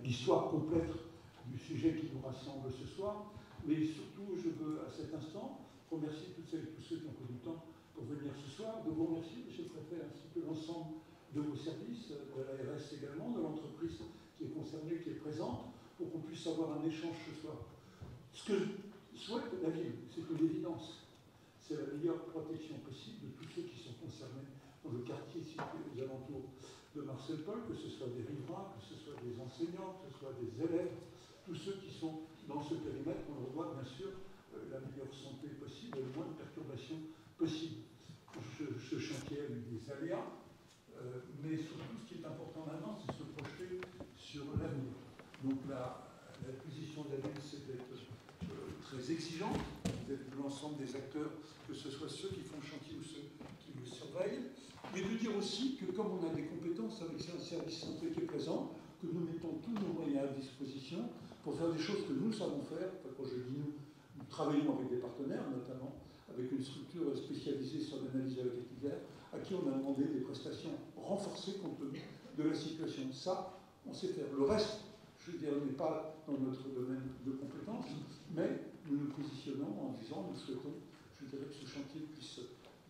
l'histoire complète du sujet qui nous rassemble ce soir, mais surtout je veux à cet instant remercier toutes celles et tous ceux qui ont pris du temps pour venir ce soir, de vous remercier, Monsieur le Préfet, ainsi que l'ensemble de vos services, de l'ARS également, de l'entreprise qui est concernée, qui est présente, pour qu'on puisse avoir un échange ce soir. Ce que souhaite la ville, c'est une évidence, c'est la meilleure protection possible de tous ceux qui sont concernés dans le quartier situé aux alentours de Marcel Paul, que ce soit des riverains, que ce soit des enseignants, que ce soit des élèves, tous ceux qui sont dans ce périmètre, on leur doit bien sûr la meilleure santé possible et le moins de perturbations possible. Ce chantier a eu des aléas, mais surtout ce qui est important maintenant, c'est de se projeter sur l'avenir. Donc l'acquisition de la ville, c'est d'être très exigeante vis-à-vis de l'ensemble des acteurs, que ce soit ceux qui font le chantier ou ceux qui le surveillent, mais de dire aussi que comme on a des compétences avec un service santé qui est présent, que nous mettons tous nos moyens à disposition pour faire des choses que nous savons faire. Enfin, quand je dis nous travaillons avec des partenaires, notamment avec une structure spécialisée sur l'analyse moléculaire, à qui on a demandé des prestations renforcées compte tenu de la situation. Ça, on sait faire. Le reste, je dirais, n'est pas dans notre domaine de compétences, mais nous nous positionnons en disant, nous souhaitons, je dirais, que ce chantier puisse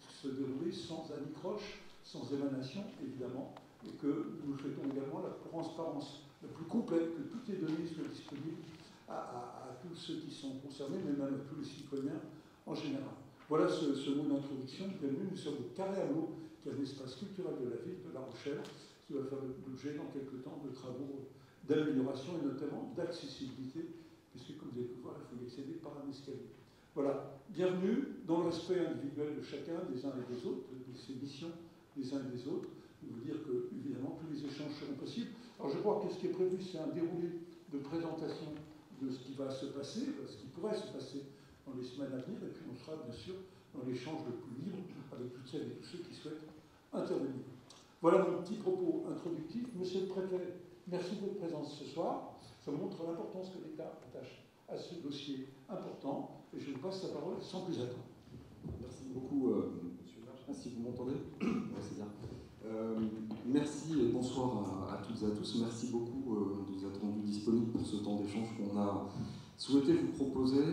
se dérouler sans anicroche, sans émanation, évidemment, et que nous souhaitons également la transparence la plus complète, que toutes les données soient disponibles à tous ceux qui sont concernés, mais même à tous les citoyens en général. Voilà ce mot d'introduction. Bienvenue, nous sommes au Carré à l'eau, qui est un espace culturel de la ville de La Rochelle, qui va faire l'objet dans quelques temps de travaux d'amélioration et notamment d'accessibilité, puisque comme vous avez pu voir, il faut y accéder par un escalier. Voilà, bienvenue dans le respect individuel de chacun, des uns et des autres, de ces missions des uns et des autres. Je veux dire que, évidemment, tous les échanges seront possibles. Alors je crois que ce qui est prévu, c'est un déroulé de présentation de ce qui va se passer, ce qui pourrait se passer dans les semaines à venir, et puis on sera bien sûr dans l'échange le plus libre avec toutes celles et tous ceux qui souhaitent intervenir. Voilà mon petit propos introductif. Monsieur le Préfet, merci de votre présence ce soir. Ça montre l'importance que l'État attache à ce dossier important, et je vous passe la parole sans plus attendre. Merci beaucoup, monsieur le maire. Je ne sais pas si vous m'entendez. Oui, c'est bien. Merci et bonsoir à toutes et à tous. Merci beaucoup de vous être rendus disponibles pour ce temps d'échange qu'on a souhaité vous proposer.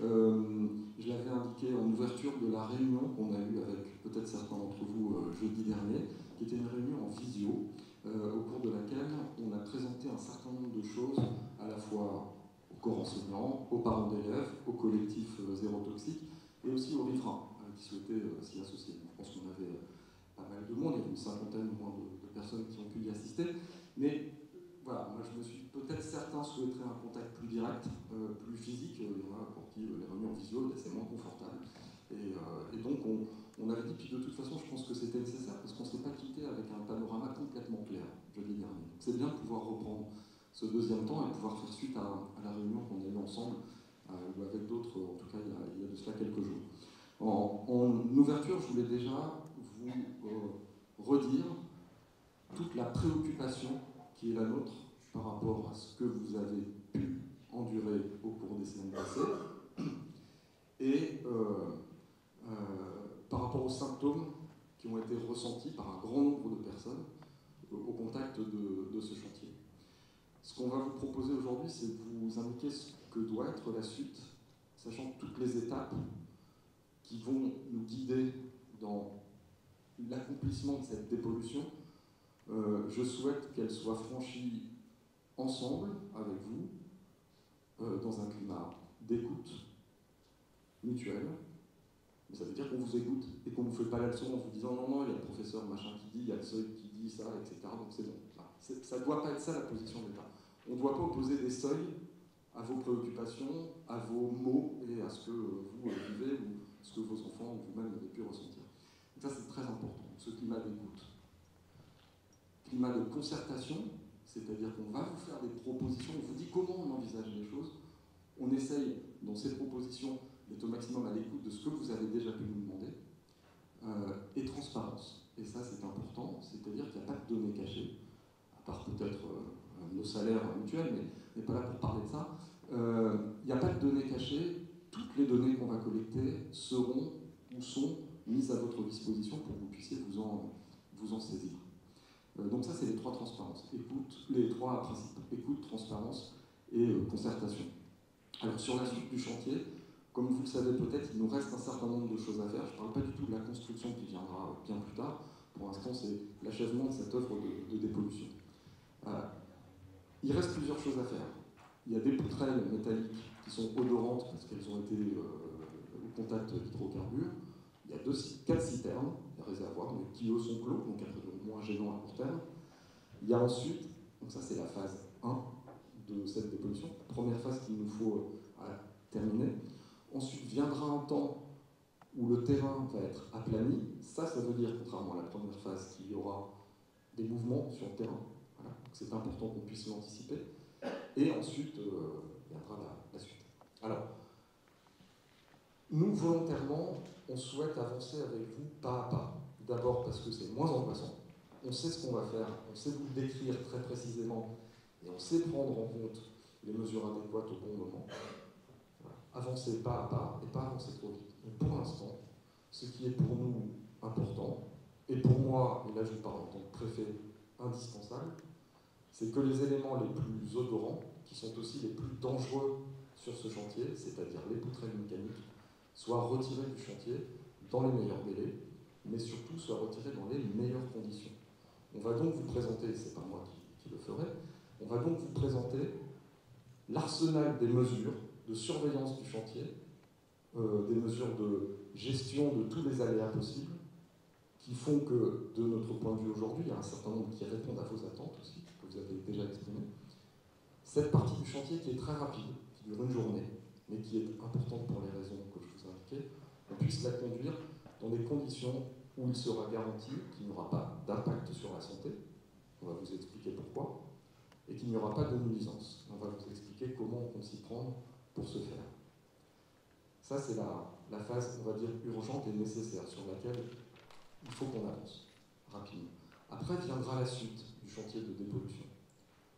Je l'avais indiqué en ouverture de la réunion qu'on a eue avec peut-être certains d'entre vous jeudi dernier, qui était une réunion en visio, au cours de laquelle on a présenté un certain nombre de choses, à la fois aux corps enseignants, aux parents d'élèves, au collectif Zéro Toxique, et aussi aux riverains qui souhaitaient s'y associer. Je pense qu'on avait pas mal de monde, il y avait une cinquantaine au moins de personnes qui ont pu y assister. Mais voilà, moi je me suis peut-être certains souhaiteraient un contact plus direct, plus physique. Il y en a pour qui les réunions en visio, c'est moins confortable. Et donc on avait dit, puis de toute façon je pense que c'était nécessaire parce qu'on ne s'est pas quitté avec un panorama complètement clair jeudi dernier. C'est bien de pouvoir reprendre ce deuxième temps et pouvoir faire suite à la réunion qu'on a eue ensemble, ou avec d'autres, en tout cas il y a de cela quelques jours. En ouverture, je voulais déjà vous redire toute la préoccupation qui est la nôtre par rapport à ce que vous avez pu endurer au cours des semaines passées et par rapport aux symptômes qui ont été ressentis par un grand nombre de personnes au contact de ce chantier. Ce qu'on va vous proposer aujourd'hui, c'est de vous indiquer ce que doit être la suite, sachant toutes les étapes qui vont nous guider dans l'accomplissement de cette dépollution. Je souhaite qu'elle soit franchie ensemble, avec vous, dans un climat d'écoute mutuelle. Mais ça veut dire qu'on vous écoute et qu'on ne vous fait pas la leçon en vous disant non, non, il y a le professeur machin qui dit, il y a le seuil qui dit ça, etc. Donc c'est bon. Ça ne doit pas être ça la position de l'État. On ne doit pas opposer des seuils à vos préoccupations, à vos mots et à ce que vous vivez ou ce que vos enfants ou vous-même avez pu ressentir. Et ça, c'est très important, ce climat d'écoute. Climat de concertation, c'est-à-dire qu'on va vous faire des propositions, on vous dit comment on envisage les choses, on essaye, dans ces propositions, d'être au maximum à l'écoute de ce que vous avez déjà pu nous demander, et transparence. Et ça, c'est important, c'est-à-dire qu'il n'y a pas de données cachées, à part peut-être nos salaires mutuels, mais on n'est pas là pour parler de ça. Il n'y a pas de données cachées, toutes les données qu'on va collecter seront ou sont mises à votre disposition pour que vous puissiez vous en saisir. Donc ça, c'est les trois transparences. Les trois principes: écoute, transparence et concertation. Alors sur la suite du chantier, comme vous le savez peut-être, il nous reste un certain nombre de choses à faire. Je ne parle pas du tout de la construction qui viendra bien plus tard. Pour l'instant, c'est l'achèvement de cette œuvre de dépollution. Il reste plusieurs choses à faire. Il y a des poutrelles métalliques qui sont odorantes parce qu'elles ont été au contact d'hydrocarbures. Il y a 4 citernes, des réservoirs, mais qui eux sont clos, donc moins gênants à court terme. Il y a ensuite, donc ça c'est la phase 1 de cette dépollution, première phase qu'il nous faut terminer. Ensuite viendra un temps où le terrain va être aplani. Ça veut dire, contrairement à la première phase, qu'il y aura des mouvements sur le terrain. Voilà. C'est important qu'on puisse l'anticiper. Et ensuite viendra la suite. Alors, nous, volontairement, on souhaite avancer avec vous pas à pas. D'abord parce que c'est moins angoissant. On sait ce qu'on va faire, on sait vous le décrire très précisément, et on sait prendre en compte les mesures adéquates au bon moment. Voilà. Avancer pas à pas, et pas avancer trop vite. Donc pour l'instant, ce qui est pour nous important, et pour moi, et là je vous parle en tant que préfet, indispensable, c'est que les éléments les plus odorants, qui sont aussi les plus dangereux sur ce chantier, c'est-à-dire les poutrelles mécaniques, soient retirés du chantier dans les meilleurs délais, mais surtout soient retirés dans les meilleures conditions. On va donc vous présenter, c'est pas moi qui le ferai, on va donc vous présenter l'arsenal des mesures de surveillance du chantier, des mesures de gestion de tous les aléas possibles, qui font que, de notre point de vue aujourd'hui, il y a un certain nombre qui répondent à vos attentes aussi, que vous avez déjà exprimées. Cette partie du chantier qui est très rapide, qui dure une journée, mais qui est importante pour les raisons que je vous indiquais, on puisse la conduire dans des conditions où il sera garanti qu'il n'y aura pas d'impact sur la santé, on va vous expliquer pourquoi, et qu'il n'y aura pas de nuisance. On va vous expliquer comment on compte s'y prendre pour ce faire. Ça, c'est la phase, on va dire, urgente et nécessaire, sur laquelle il faut qu'on avance rapidement. Après viendra la suite du chantier de dépollution.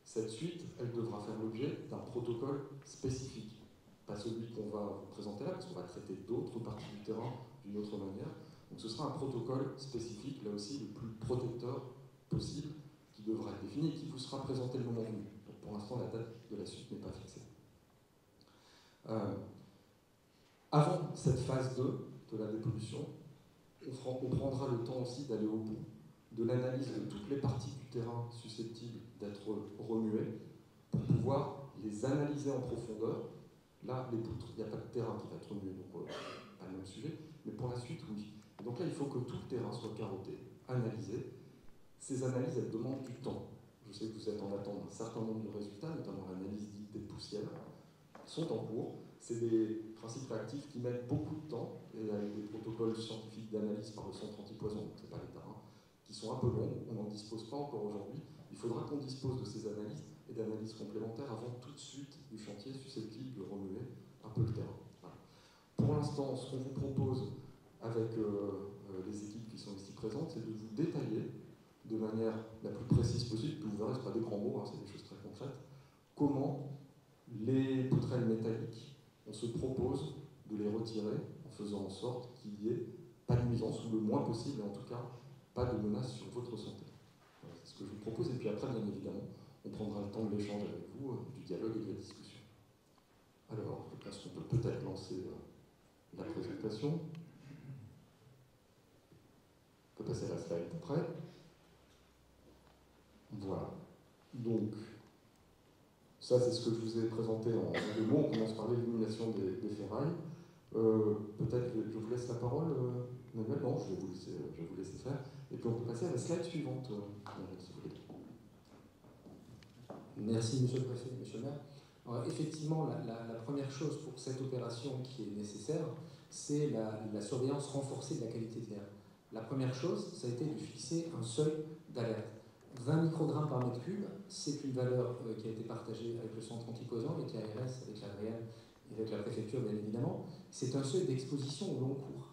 Cette suite, elle devra faire l'objet d'un protocole spécifique. Pas celui qu'on va vous présenter là, parce qu'on va traiter d'autres parties du terrain d'une autre manière. Donc ce sera un protocole spécifique, là aussi le plus protecteur possible, qui devra être défini et qui vous sera présenté le moment venu. Donc pour l'instant, la date de la suite n'est pas fixée. Avant cette phase 2 de la dépollution, on prendra le temps aussi d'aller au bout de l'analyse de toutes les parties du terrain susceptibles d'être remuées pour pouvoir les analyser en profondeur. Là, les poutres, il n'y a pas de terrain qui va être remué, donc pas le même sujet, mais pour la suite, oui. Et donc là, il faut que tout le terrain soit carotté, analysé. Ces analyses, elles demandent du temps. Je sais que vous êtes en attente d'un certain nombre de résultats, notamment l'analyse dite des poussières, sont en cours. C'est des principes réactifs qui mettent beaucoup de temps, et avec des protocoles scientifiques d'analyse par le centre antipoison, donc ce n'est pas l'État, qui sont un peu longs, on n'en dispose pas encore aujourd'hui. Il faudra qu'on dispose de ces analyses et d'analyses complémentaires avant tout de suite du chantier susceptible de remuer un peu le terrain. Voilà. Pour l'instant, ce qu'on vous propose avec les équipes qui sont ici présentes, c'est de vous détailler de manière la plus précise possible, puis vous verrez, ce ne sont pas des grands mots, c'est des choses très concrètes, comment les poutrelles métalliques, on se propose de les retirer en faisant en sorte qu'il n'y ait pas de nuisance, ou le moins possible, et en tout cas, pas de menace sur votre santé. Voilà, c'est ce que je vous propose, et puis après, bien évidemment, on prendra le temps de l'échange avec vous, du dialogue et de la discussion. Alors, je pense qu'on peut peut-être lancer la présentation. On peut passer à la slide après. Voilà. Donc, ça, c'est ce que je vous ai présenté en 2 mots. On commence par l'élimination des ferrailles. Peut-être que je vous laisse la parole, Manuel. Non, je vais vous laisser faire. Et puis on peut passer à la slide suivante, si vous voulez. Merci, Monsieur le Préfet, Monsieur le Maire. Alors, effectivement, la première chose pour cette opération qui est nécessaire, c'est la surveillance renforcée de la qualité de l'air. La première chose, ça a été de fixer un seuil d'alerte. 20 microgrammes par mètre cube, c'est une valeur qui a été partagée avec le centre antipoison, avec l'ARS, avec l'ADN et avec la préfecture, bien évidemment. C'est un seuil d'exposition au long cours.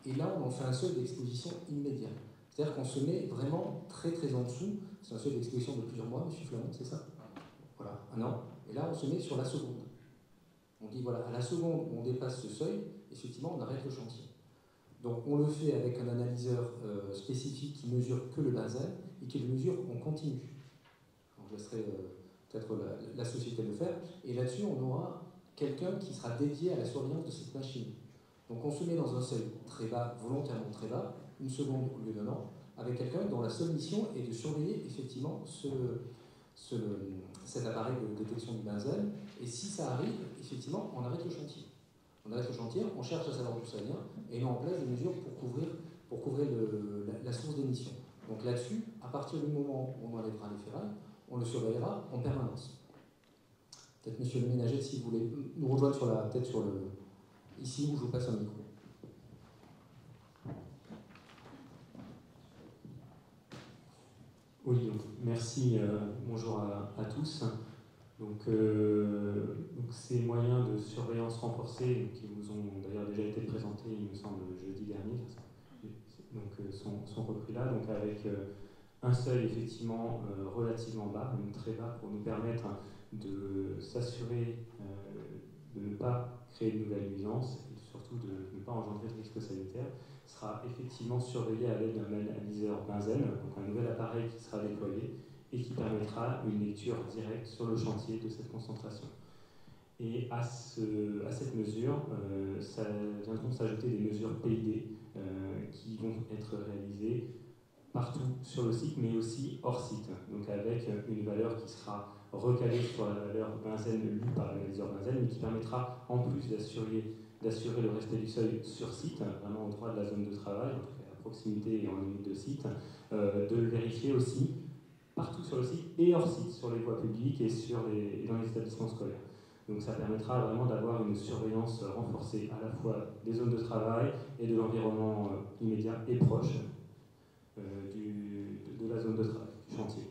Et là, on en fait un seuil d'exposition immédiat. C'est-à-dire qu'on se met vraiment très très en dessous. C'est un seuil d'exposition de plusieurs mois, M. Flamand, c'est ça? Voilà, 1 an. Et là, on se met sur la seconde. On dit, voilà, à la seconde où on dépasse ce seuil, effectivement, on arrête le chantier. Donc, on le fait avec un analyseur spécifique qui mesure que le benzène et qui est de mesure en continu. Alors, je laisserai peut-être la société le faire. Et là-dessus, on aura quelqu'un qui sera dédié à la surveillance de cette machine. Donc on se met dans un seuil très bas, volontairement très bas, 1 seconde au lieu d'1 an, avec quelqu'un dont la seule mission est de surveiller effectivement cet appareil de détection du benzène. Et si ça arrive, effectivement, on arrête le chantier. On arrête le chantier, on cherche à savoir d'où ça vient, et met en place des mesures pour couvrir la source d'émission. Donc là-dessus, à partir du moment où on enlèvera les ferrailles, on le surveillera en permanence. Peut-être Monsieur le Ménager, si vous voulez nous rejoindre ici où je vous passe un micro. Oui, donc, merci, bonjour à tous. Donc, ces moyens de surveillance renforcée qui vous ont d'ailleurs déjà été présentés, il me semble, jeudi dernier, donc, sont repris là, donc avec un seuil effectivement relativement bas, même très bas, pour nous permettre de s'assurer de ne pas créer de nouvelles nuisances et surtout de ne pas engendrer de risques sanitaires, sera effectivement surveillé à l'aide d'un analyseur benzène, donc un nouvel appareil qui sera déployé et qui permettra une lecture directe sur le chantier de cette concentration. Et à cette mesure, viendront s'ajouter des mesures PID qui vont être réalisées partout sur le site, mais aussi hors site, donc avec une valeur qui sera recalée sur la valeur benzène lue par l'analyseur benzène, mais qui permettra en plus d'assurer le respect du seuil sur site, vraiment au droit de la zone de travail, en tout cas à proximité et en limite de site, de le vérifier aussi partout sur le site et hors site, sur les voies publiques et dans les établissements scolaires. Donc ça permettra vraiment d'avoir une surveillance renforcée à la fois des zones de travail et de l'environnement immédiat et proche de la zone de travail, du chantier.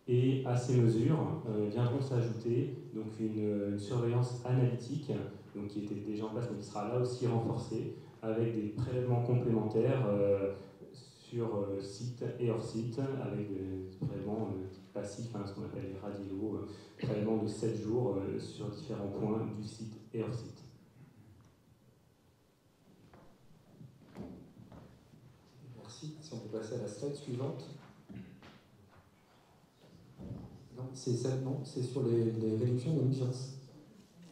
Et à ces mesures viendront s'ajouter donc une surveillance analytique, donc qui était déjà en place mais qui sera là aussi renforcée, avec des prélèvements complémentaires sur site et hors site, avec des prélèvements passifs, ce qu'on appelle les radios, prélèvements de 7 jours sur différents points du site et hors site. Merci. Si on peut passer à la slide suivante. Non, c'est sur les réductions des nuisances.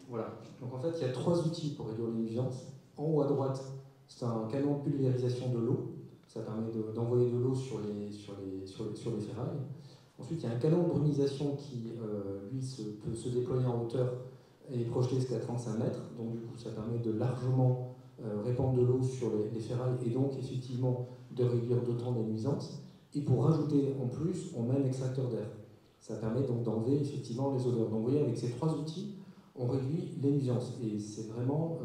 Voilà. Donc en fait, il y a 3 outils pour réduire les nuisances. En haut à droite, c'est un canon de pulvérisation de l'eau. Ça permet d'envoyer de l'eau sur les ferrailles. Ensuite, il y a un canon de brunisation qui, lui, peut se déployer en hauteur et projeter jusqu'à 35 mètres. Donc, du coup, ça permet de largement répandre de l'eau sur les ferrailles et donc, effectivement, de réduire d'autant les nuisances. Et pour rajouter en plus, on met un extracteur d'air. Ça permet donc d'enlever effectivement les odeurs. Donc, vous voyez, avec ces 3 outils, on réduit les nuisances. Et c'est vraiment,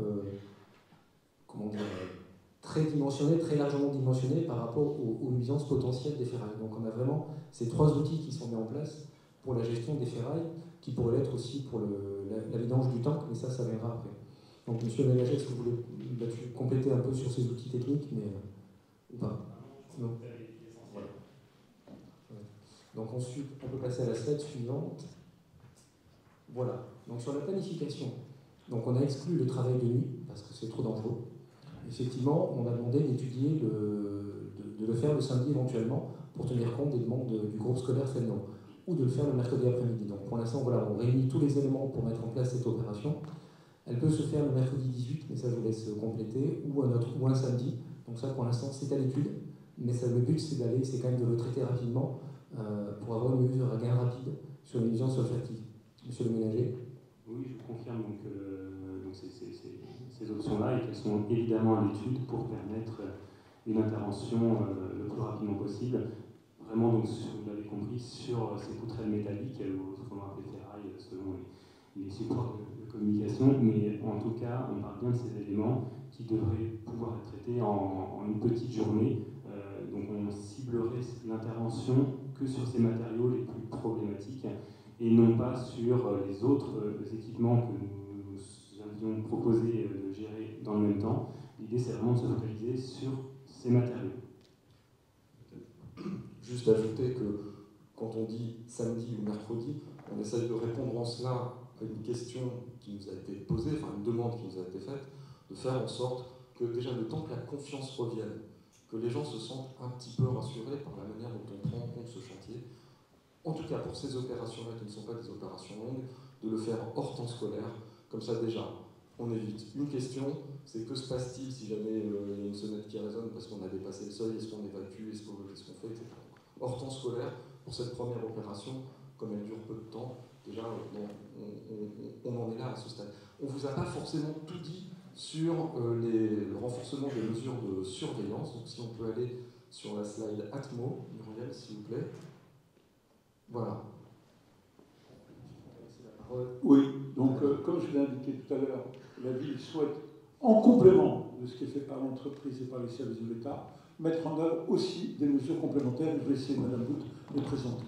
très dimensionné, très largement dimensionné par rapport aux nuisances potentielles des ferrailles. Donc on a vraiment ces 3 outils qui sont mis en place pour la gestion des ferrailles, qui pourraient l'être aussi pour la vidange du tank, mais ça viendra après. Donc Monsieur le Ménager, est-ce que vous voulez compléter un peu sur ces outils techniques, ou pas? Non. Voilà. Donc ensuite, on peut passer à la slide suivante. Voilà. Donc sur la planification, donc on a exclu le travail de nuit, parce que c'est trop dangereux. Effectivement, on a demandé d'étudier, de le faire le samedi éventuellement, pour tenir compte des demandes du groupe scolaire Fénelon, ou de le faire le mercredi après-midi. Donc pour l'instant, voilà, on réunit tous les éléments pour mettre en place cette opération. Elle peut se faire le mercredi 18, mais ça je vous laisse compléter, ou un samedi. Donc ça pour l'instant c'est à l'étude, mais le but c'est quand même de le traiter rapidement pour avoir une mesure à gain rapide sur les nuisances olfactives. Monsieur le Ménager? Oui, je confirme donc ces options-là et qu'elles sont évidemment à l'étude pour permettre une intervention le plus rapidement possible. Vraiment, donc, vous l'avez compris, sur ces poutrelles métalliques, autrement appelées ferrailles selon les supports de communication, mais en tout cas, on parle bien de ces éléments qui devraient pouvoir être traités en une petite journée. Donc on ciblerait l'intervention que sur ces matériaux les plus problématiques et non pas sur les autres équipements que nous avions proposé de gérer dans le même temps. L'idée, c'est vraiment de se focaliser sur ces matériaux. Juste ajouter que quand on dit samedi ou mercredi, on essaye de répondre en cela à une question qui nous a été posée, enfin une demande qui nous a été faite, de faire en sorte que déjà le temps que la confiance revienne, que que les gens se sentent un petit peu rassurés par la manière dont on prend en compte ce chantier. En tout cas, pour ces opérations-là qui ne sont pas des opérations longues, de le faire hors temps scolaire. Comme ça, déjà, on évite une question, c'est que se passe-t-il si jamais il y a une sonnette qui résonne parce qu'on a dépassé le seuil, est-ce qu'on évacue, est-ce qu'on fait, etc. Hors temps scolaire, pour cette première opération, comme elle dure peu de temps, déjà, on en est là à ce stade. On ne vous a pas forcément tout dit sur le renforcement des mesures de surveillance. Donc si on peut aller sur la slide Atmo, Muriel, s'il vous plaît. Voilà. Oui, donc comme je l'ai indiqué tout à l'heure, la ville souhaite, en complément de ce qui est fait par l'entreprise et par les services de l'État, mettre en œuvre aussi des mesures complémentaires. Je vais laisser Mme Bout les présenter.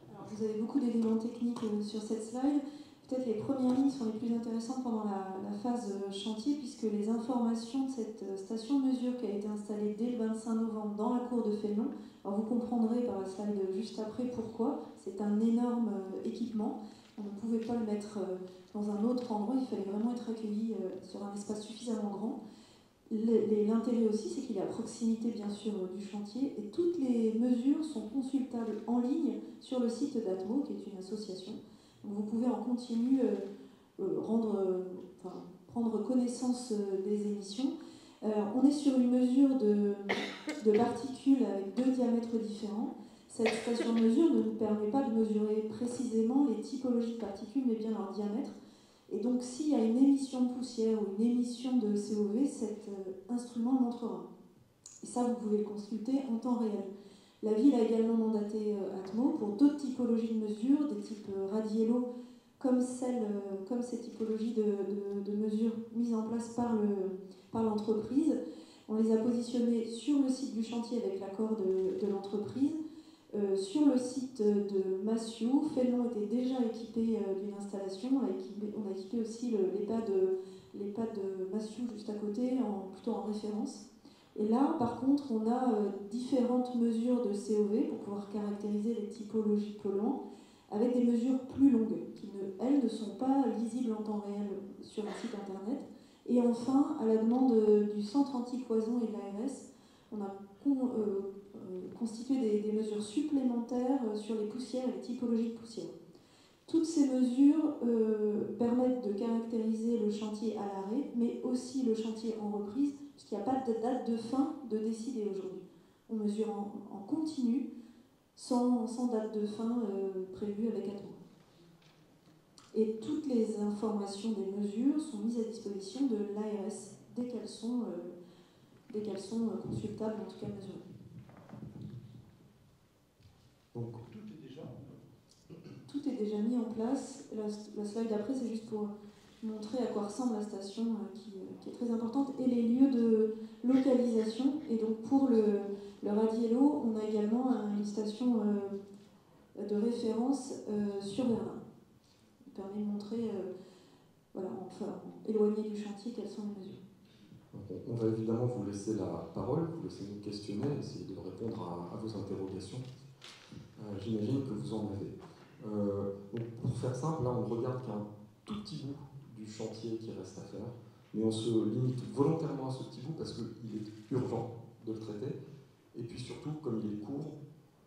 Alors, vous avez beaucoup d'éléments techniques sur cette slide. Peut-être les premières lignes sont les plus intéressantes pendant la phase chantier, puisque les informations de cette station de mesure qui a été installée dès le 25 novembre dans la cour de Fénelon, alors vous comprendrez par la slide juste après pourquoi, c'est un énorme équipement. On ne pouvait pas le mettre dans un autre endroit, il fallait vraiment être accueilli sur un espace suffisamment grand. L'intérêt aussi, c'est qu'il est à proximité bien sûr du chantier et toutes les mesures sont consultables en ligne sur le site d'Atmo, qui est une association. Donc vous pouvez en continu prendre connaissance des émissions. On est sur une mesure de particules avec 2 diamètres différents. Cette station de mesure ne nous permet pas de mesurer précisément les typologies de particules, mais bien leur diamètre. Et donc, s'il y a une émission de poussière ou une émission de COV, cet instrument le montrera. Et ça, vous pouvez le consulter en temps réel. La ville a également mandaté Atmo pour d'autres typologies de mesures, des types radiello, comme ces typologies de mesures mises en place par l'entreprise. On les a positionnés sur le site du chantier avec l'accord de l'entreprise. Sur le site de Massiou, Fénelon était déjà équipé d'une installation. On a équipé aussi l'EHPAD de Massiou juste à côté, plutôt en référence. Et là, par contre, on a différentes mesures de COV pour pouvoir caractériser les typologies polluants avec des mesures plus longues qui, elles, ne sont pas lisibles en temps réel sur un site internet. Et enfin, à la demande du Centre anti-poison et de l'ARS, on a constitué des mesures supplémentaires sur les poussières et les typologies de poussières. Toutes ces mesures permettent de caractériser le chantier à l'arrêt, mais aussi le chantier en reprise, puisqu'il n'y a pas de date de fin de décider aujourd'hui. On mesure en continu, sans date de fin prévue avec Atmo. Et toutes les informations des mesures sont mises à disposition de l'ARS dès qu'elles sont consultables, en tout cas mesurées. Donc, tout est déjà mis en place. La slide d'après, c'est juste pour montrer à quoi ressemble la station qui est très importante et les lieux de localisation. Et donc pour le Radiello, on a également une station de référence sur Verdun. Ça permet de montrer, éloigné du chantier, quelles sont les mesures. On va évidemment vous laisser la parole, vous laisser nous questionner, essayer de répondre à vos interrogations. J'imagine que vous en avez. Donc pour faire simple, là on ne regarde qu'un tout petit bout du chantier qui reste à faire, mais on se limite volontairement à ce petit bout parce qu'il est urgent de le traiter, et puis surtout, comme il est court,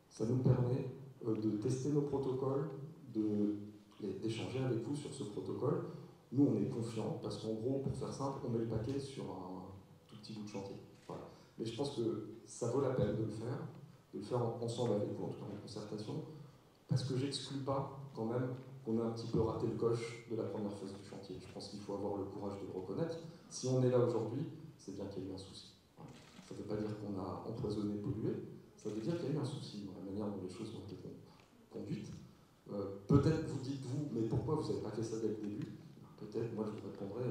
ça nous permet de tester nos protocoles, d'échanger avec vous sur ce protocole. Nous on est confiants parce qu'en gros, pour faire simple, on met le paquet sur un tout petit bout de chantier. Voilà. Mais je pense que ça vaut la peine de le faire ensemble avec vous, en tout cas en concertation, parce que j'exclus pas quand même qu'on a un petit peu raté le coche de la première phase du chantier. Je pense qu'il faut avoir le courage de le reconnaître. Si on est là aujourd'hui, c'est bien qu'il y a eu un souci. Voilà. Ça ne veut pas dire qu'on a empoisonné, pollué, ça veut dire qu'il y a eu un souci dans la manière dont les choses ont été conduites. Peut-être vous dites-vous, mais pourquoi vous n'avez pas fait ça dès le début? Peut-être, moi je vous répondrai,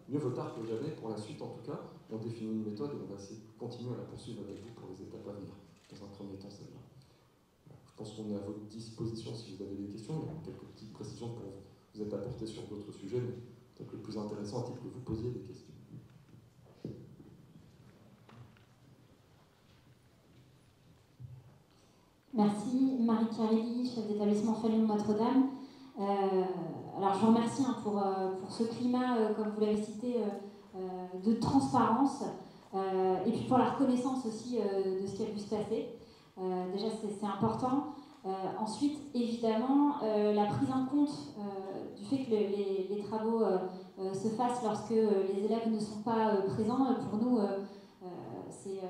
mieux vaut tard que jamais. Pour la suite, en tout cas, on définit une méthode et on va essayer de continuer à la poursuivre avec vous pour les étapes à venir. Dans un premier temps, celle-là. Je pense qu'on est à votre disposition si vous avez des questions. Il y a quelques petites précisions pour vous être apportées sur d'autres sujets, mais peut-être le plus intéressant est que vous posiez des questions. Merci, Marie Carelli, chef d'établissement Fénelon Notre-Dame. Alors je vous remercie pour ce climat, comme vous l'avez cité, de transparence. Et puis pour la reconnaissance aussi de ce qui a pu se passer. Déjà, c'est important. Ensuite, évidemment, la prise en compte du fait que les travaux se fassent lorsque les élèves ne sont pas présents, pour nous, c'est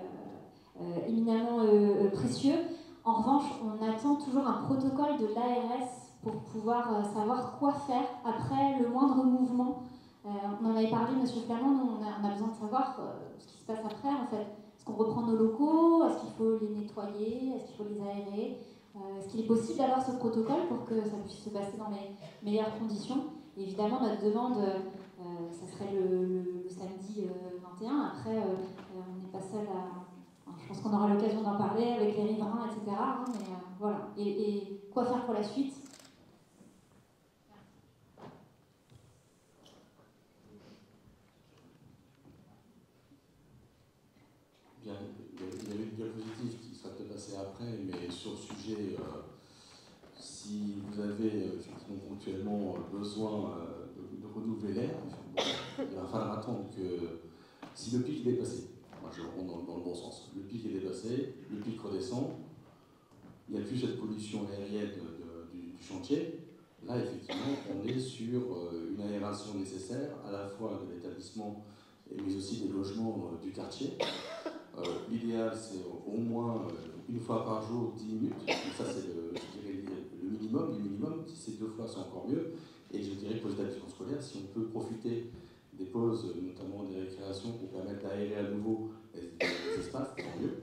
éminemment précieux. En revanche, on attend toujours un protocole de l'ARS pour pouvoir savoir quoi faire après le moindre mouvement. On en avait parlé, Monsieur Flamand, nous, on a besoin de savoir ce qui se passe après, en fait. Est-ce qu'on reprend nos locaux? Est-ce qu'il faut les nettoyer? Est-ce qu'il faut les aérer? Est-ce qu'il est possible d'avoir ce protocole pour que ça puisse se passer dans les meilleures conditions? Et évidemment, notre demande, ça serait le samedi 21. Après, on n'est pas seul à... Enfin, je pense qu'on aura l'occasion d'en parler avec les riverains, etc. Hein, mais voilà. Et quoi faire pour la suite? Bien, il y avait une diapositive qui sera peut-être passée après, mais sur le sujet, si vous avez effectivement ponctuellement besoin de renouveler l'air, il va falloir attendre que, si le pic est dépassé, moi je rentre dans le bon sens, le pic est dépassé, le pic redescend, il n'y a plus cette pollution aérienne du chantier. Là, effectivement, on est sur une aération nécessaire, à la fois de l'établissement, mais aussi des logements du quartier. L'idéal, c'est au moins une fois par jour, 10 minutes. Ça, c'est le minimum. Le minimum, si c'est 2 fois, c'est encore mieux. Et je dirais que pour les établissements scolaires, si on peut profiter des pauses, notamment des récréations, pour permettre d'aérer à nouveau les espaces, tant mieux.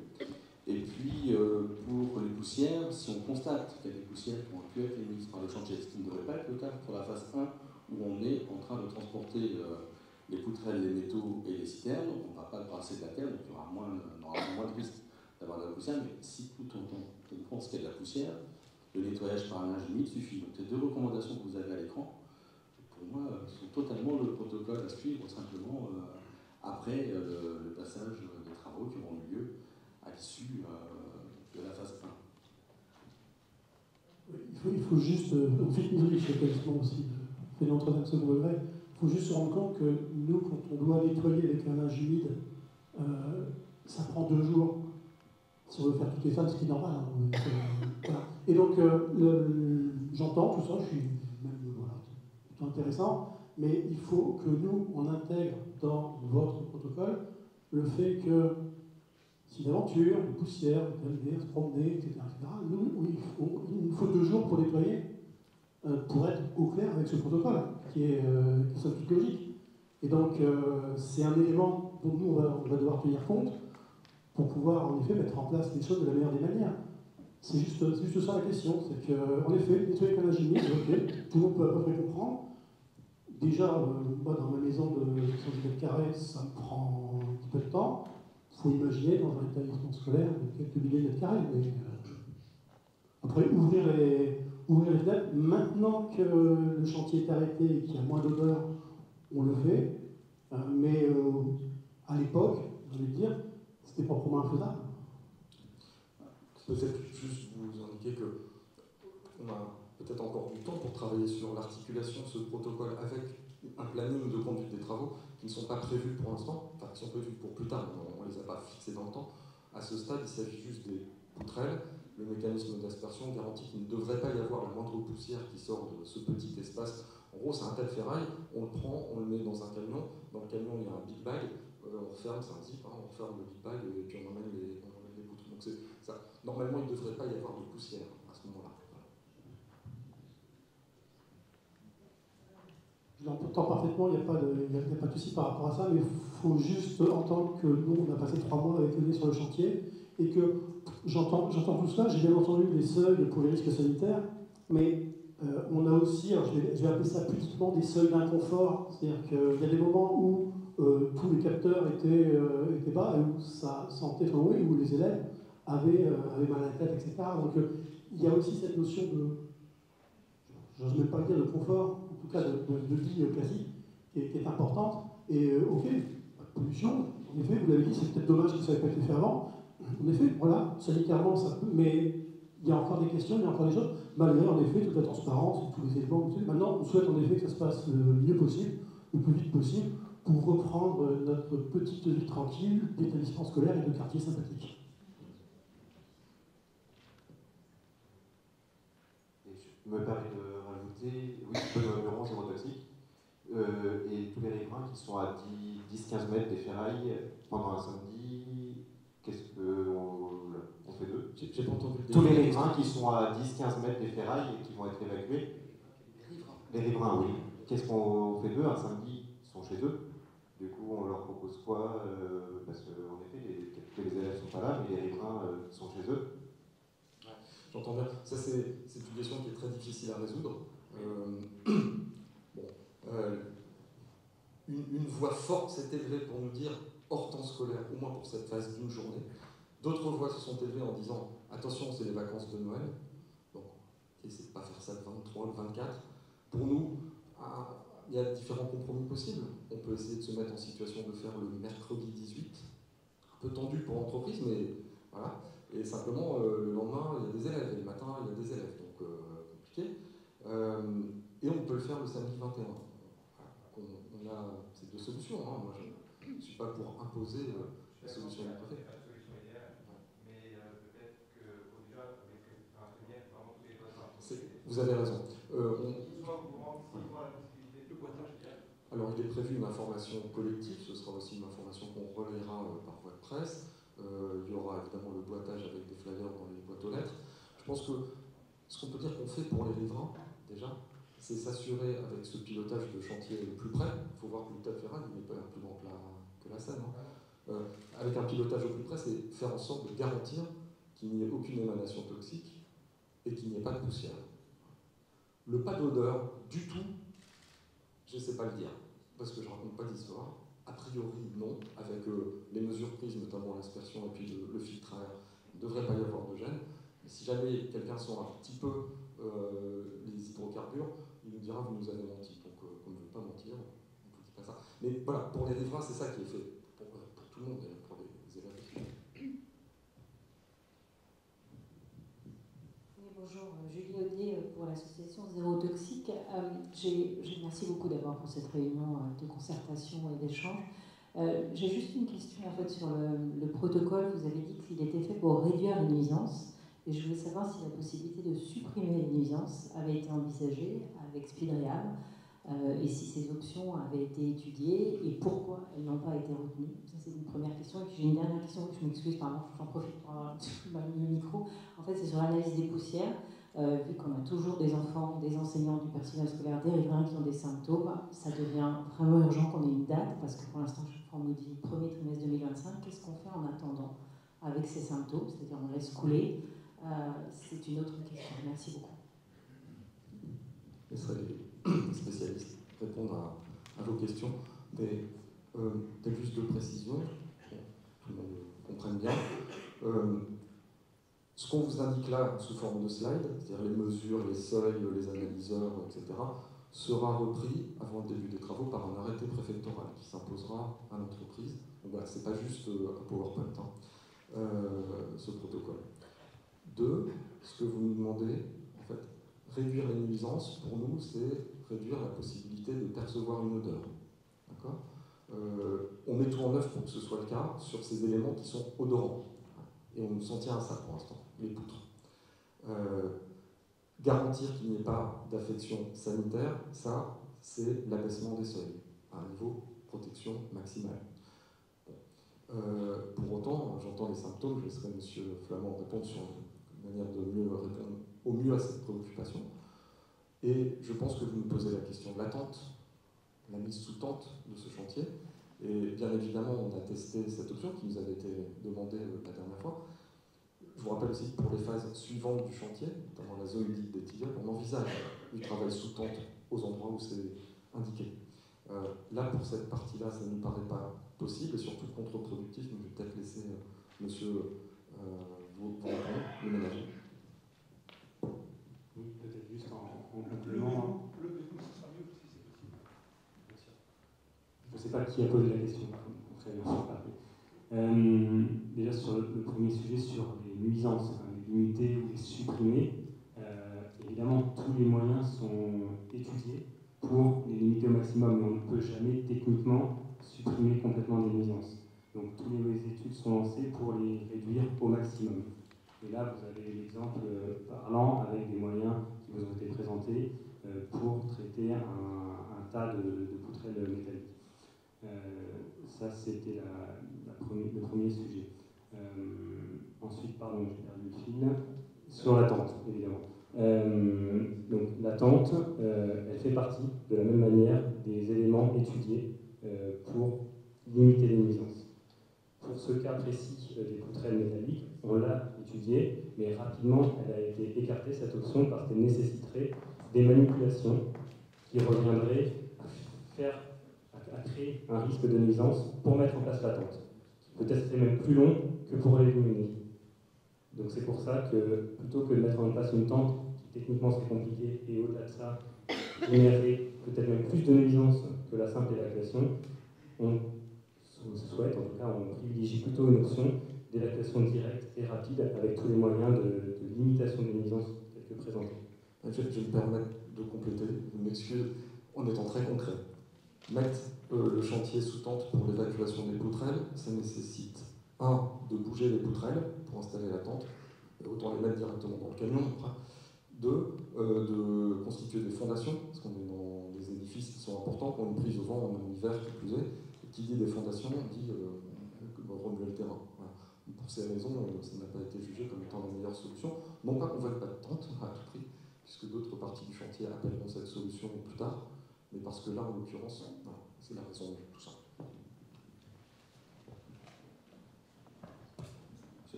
Et puis, pour les poussières, si on constate qu'il y a des poussières qui ont pu être émises par le chantier, ce qui ne devrait pas être le cas pour la phase 1, où on est en train de transporter les poutrelles, les métaux et les citernes, on ne va pas brasser de la terre, donc il y aura moins de risque d'avoir de la poussière, mais si tout on pense qu'il y a de la poussière, le nettoyage par un linge humide suffit. Donc les 2 recommandations que vous avez à l'écran, pour moi, sont totalement le protocole à suivre, simplement après le passage des travaux qui auront eu lieu à l'issue de la phase 1. Il faut juste, on fait une chez l'établissement aussi, fait l'entretien de second degré. Il faut juste se rendre compte que nous, quand on doit nettoyer avec un linge humide, ça prend 2 jours. Si on veut faire toutes les phases, ce qui est normal. Hein, voilà. Et donc, j'entends tout ça, je suis même plutôt intéressant, mais il faut que nous, on intègre dans votre protocole le fait que si d'aventure, de poussière, de se promener, etc., nous, il nous faut 2 jours pour nettoyer, pour être au clair avec ce protocole, qui est somme toute logique. Et donc, c'est un élément dont nous, on va devoir tenir compte pour pouvoir, en effet, mettre en place les choses de la meilleure des manières. C'est juste ça la question, c'est qu'en effet, nettoyer avec un linge humide, ok, tout le monde peut à peu près comprendre. Déjà, moi, dans ma maison de 110 mètres carrés, ça me prend un petit peu de temps. Il faut imaginer dans un établissement scolaire de quelques milliers de mètres carrés. Mais, après, ouvrir les fenêtres, maintenant que le chantier est arrêté et qu'il y a moins d'odeur, on le fait. Mais à l'époque, je vais dire, c'était proprement infaisable. Peut-être juste vous indiquer qu'on a peut-être encore du temps pour travailler sur l'articulation de ce protocole avec un planning de conduite des travaux qui ne sont pas prévus pour l'instant, enfin qui sont prévus pour plus tard, on ne les a pas fixés dans le temps. À ce stade, il s'agit juste des poutrelles. Le mécanisme d'aspersion garantit qu'il ne devrait pas y avoir la moindre poussière qui sort de ce petit espace. En gros, c'est un tas de ferraille, on le prend, on le met dans un camion. Dans le camion, il y a un big bag, on referme, c'est un zip, hein, on referme le big bag et puis on emmène les poutres. Donc ça. Normalement, il ne devrait pas y avoir de poussière à ce moment-là. Je l'entends parfaitement, il n'y a pas de souci par rapport à ça, mais il faut juste entendre que nous, on a passé 3 mois avec eux sur le chantier et que j'entends tout cela, j'ai bien entendu les seuils pour les risques sanitaires, mais on a aussi, alors je vais appeler ça pudiquement des seuils d'inconfort, c'est-à-dire qu'il y a des moments où tous les capteurs étaient bas et où ça sentait trop mauvais, où les élèves avaient mal à la tête, etc. Donc il y a aussi cette notion de, j'ose même pas dire de confort, en tout cas de vie classique, qui est importante. Et ok, pas de pollution, en effet, vous l'avez dit, c'est peut-être dommage que ça n'ait pas été fait avant. En effet, voilà, sanitairement, ça peut, mais il y a encore des questions, il y a encore des choses, malgré en effet toute la transparence, tous les éléments. Maintenant, on souhaite en effet que ça se passe le mieux possible, le plus vite possible, pour reprendre notre petite vie tranquille d'établissement scolaire et de quartier sympathique. Je me permets de rajouter, oui, le rang zéro toxique, et tous les riverains qui sont à 10-15 mètres des ferrailles pendant un samedi, qu'est-ce qu'on fait d'eux? J'ai pas entendu. Tous les riverains qui sont à 10-15 mètres des ferrailles et qui vont être évacués. Les riverains, oui. Qu'est-ce qu'on fait d'eux? Un samedi, ils sont chez eux. Du coup, on leur propose quoi? Parce qu'en effet, les élèves ne sont pas là, mais les riverains sont chez eux. J'entends bien. Ça, c'est une question qui est très difficile à résoudre. Une voix forte s'est élevée pour nous dire hors temps scolaire, au moins pour cette phase d'une journée. D'autres voix se sont élevées en disant attention, c'est les vacances de Noël. Donc, essayez de ne pas faire ça le 23, le 24. Pour nous, il y a différents compromis possibles. On peut essayer de se mettre en situation de faire le mercredi 18, un peu tendu pour l'entreprise, mais voilà. Et simplement, le lendemain, il y a des élèves, et le matin, il y a des élèves, donc compliqué. Et on peut le faire le samedi 21. Voilà. On a ces deux solutions. Hein. Moi, je ne suis pas pour imposer la solution du préfet. Vous avez raison. Alors, il est prévu une information collective, ce sera aussi une information qu'on relayera par voie de presse. Il y aura évidemment le boitage avec des flyers dans les boîtes aux lettres. Je pense que ce qu'on peut dire qu'on fait pour les riverains, déjà, c'est s'assurer avec ce pilotage de chantier le plus près. Il faut voir que le tas de ferraille n'est pas plus grand que la Seine. Hein. Avec un pilotage au plus près, c'est faire en sorte de garantir qu'il n'y ait aucune émanation toxique et qu'il n'y ait pas de poussière. Le pas d'odeur, du tout, je ne sais pas le dire, parce que je ne raconte pas d'histoire. A priori, non, avec les mesures prises, notamment l'aspersion et puis le filtrage, il ne devrait pas y avoir de gêne. Mais si jamais quelqu'un sent un petit peu les hydrocarbures, il nous dira, vous nous avez menti. Donc, on ne veut pas mentir, on ne vous dit pas ça. Mais voilà, pour les riverains, c'est ça qui est fait. Pour tout le monde, d'ailleurs, pour les élèves aussi. Bonjour, Julie Audier pour l'association Zéro Toxique. Merci beaucoup d'abord pour cette réunion de concertation et d'échange. J'ai juste une question en fait sur le protocole. Vous avez dit qu'il était fait pour réduire les nuisances. Et je voulais savoir si la possibilité de supprimer les nuisances avait été envisagée avec SpeedReal et si ces options avaient été étudiées et pourquoi elles n'ont pas été retenues. Ça, c'est une première question. Et puis j'ai une dernière question, je m'excuse, pardon, j'en profite pour avoir le micro. En fait, c'est sur l'analyse des poussières. Vu qu'on a toujours des enfants, des enseignants, du personnel scolaire, des riverains qui ont des symptômes, ça devient vraiment urgent qu'on ait une date, parce que pour l'instant, chaque fois, on nous dit premier trimestre 2025. Qu'est-ce qu'on fait en attendant avec ces symptômes? C'est-à-dire, on laisse couler. C'est une autre question. Merci beaucoup. Je laisserai les spécialistes répondre à vos questions. Peut-être juste de précision, pour que tout le monde comprenne bien. Ce qu'on vous indique là sous forme de slide, c'est-à-dire les mesures, les seuils, les analyseurs, etc., sera repris avant le début des travaux par un arrêté préfectoral qui s'imposera à l'entreprise. Donc voilà, c'est pas juste un PowerPoint, hein, ce protocole. 2, ce que vous nous demandez, en fait, réduire les nuisances, pour nous, c'est réduire la possibilité de percevoir une odeur. D'accord ? On met tout en œuvre pour que ce soit le cas sur ces éléments qui sont odorants. Et on s'en tient à ça pour l'instant, les poutres. Garantir qu'il n'y ait pas d'affection sanitaire, ça, c'est l'abaissement des seuils à un niveau protection maximale. Pour autant, j'entends les symptômes, je laisserai M. Flamand répondre sur une manière de mieux répondre au mieux à cette préoccupation. Et je pense que vous nous posez la question de l'attente, la mise sous tente de ce chantier. Et bien évidemment, on a testé cette option qui nous avait été demandée la dernière fois. Je vous rappelle aussi que pour les phases suivantes du chantier, notamment la zone dite des tilleuls, on envisage du travail sous tente aux endroits où c'est indiqué. Là, pour cette partie-là, ça ne nous paraît pas possible et surtout contre-productif. Je vais peut-être laisser monsieur vous répondre, le ménager. Oui, peut-être juste en complément. Je ne sais pas qui a posé la question, très bien parler. Déjà sur le premier sujet, sur les nuisances, les limiter ou les supprimer, évidemment tous les moyens sont étudiés pour les limiter au maximum, mais on ne peut jamais techniquement supprimer complètement des nuisances. Donc toutes les études sont lancées pour les réduire au maximum. Et là, vous avez l'exemple parlant avec des moyens qui vous ont été présentés pour traiter un tas de poutrelles métalliques. Ça, c'était le premier sujet. Ensuite, pardon, j'ai perdu le fil. Sur la tente, évidemment. Donc la tente, elle fait partie, de la même manière, des éléments étudiés pour limiter les nuisances. Pour ce cas précis des poutrelles métalliques, on l'a étudié, mais rapidement, elle a été écartée, cette option, parce qu'elle nécessiterait des manipulations qui reviendraient à créer un risque de nuisance pour mettre en place la tente. Peut-être serait même plus long que pour l'éliminer. Donc c'est pour ça que, plutôt que de mettre en place une tente, qui techniquement serait compliquée, et au-delà de ça, générer peut-être même plus de nuisances que la simple évacuation, on souhaite, en tout cas, on privilégie plutôt une option d'évacuation directe et rapide avec tous les moyens de limitation des nuisances tels que présentés. Je vais me permettre de compléter, je m'excuse, en étant très concret. Mettre le chantier sous tente pour l'évacuation des poutrelles, ça nécessite, de bouger les poutrelles pour installer la tente, autant les mettre directement dans le camion. De constituer des fondations, parce qu'on est dans des édifices qui sont importants, qui ont une prise au vent en hiver qui plus est. Qui dit des fondations dit remuer le terrain. Voilà. Pour ces raisons, ça n'a pas été jugé comme étant la meilleure solution. Non pas qu'on ne veuille pas de tente à tout prix, puisque d'autres parties du chantier appelleront cette solution plus tard, mais parce que là, en l'occurrence, voilà, c'est la raison de tout ça.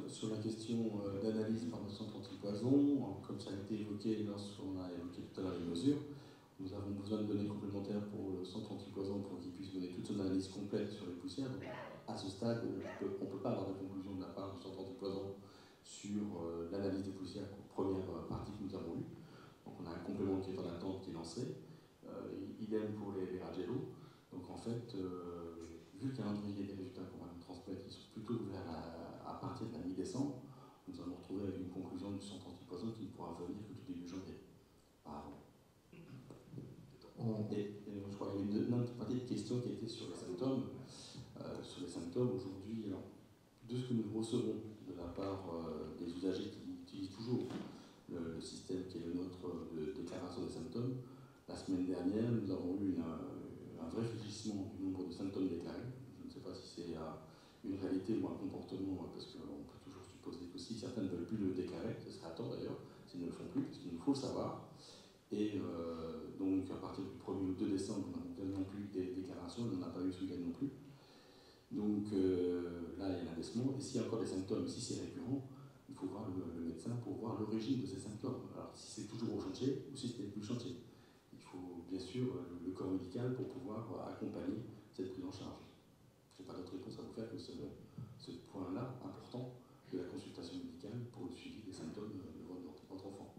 Sur la question d'analyse par le centre antipoison, comme ça a été évoqué lorsqu'on a évoqué tout à l'heure les mesures, nous avons besoin de données complémentaires pour le centre antipoison pour qu'il puisse donner toute son analyse complète sur les poussières. Donc, à ce stade, on ne peut pas avoir de conclusion de la part du centre antipoison sur l'analyse des poussières, première partie que nous avons eue. Donc on a un complément qui est en attente, qui est lancé. Idem pour les radialos. Donc en fait, vu le calendrier des résultats qu'on va nous transmettre, qui sont plutôt ouverts à partir de la mi-décembre, nous allons nous retrouver avec une conclusion du centre antipoison qui ne pourra venir que du début janvier. Et je crois qu'il y a une autre partie de questions qui a été sur les symptômes. Aujourd'hui, de ce que nous recevons de la part des usagers qui utilisent toujours le système qui est le nôtre de déclaration des symptômes, la semaine dernière, nous avons eu un vrai fléchissement du nombre de symptômes déclarés. Je ne sais pas si c'est une réalité ou un comportement, parce qu'on peut toujours supposer que si certains ne veulent plus le déclarer, ce serait à tort d'ailleurs, s'ils ne le font plus, parce qu'il nous faut le savoir. Et donc à partir du 1er ou 2 décembre, on n'a quasiment plus des déclarations, on n'en a pas eu ce week-end non plus. Donc là, il y a un abaissement. Et s'il y a encore des symptômes, si c'est récurrent, il faut voir le médecin pour voir l'origine de ces symptômes. Alors si c'est toujours au chantier ou si ce n'est plus le chantier. Il faut bien sûr le corps médical pour pouvoir accompagner cette prise en charge. Je n'ai pas d'autre réponse à vous faire que ce point-là important de la consultation médicale pour le suivi des symptômes de votre enfant.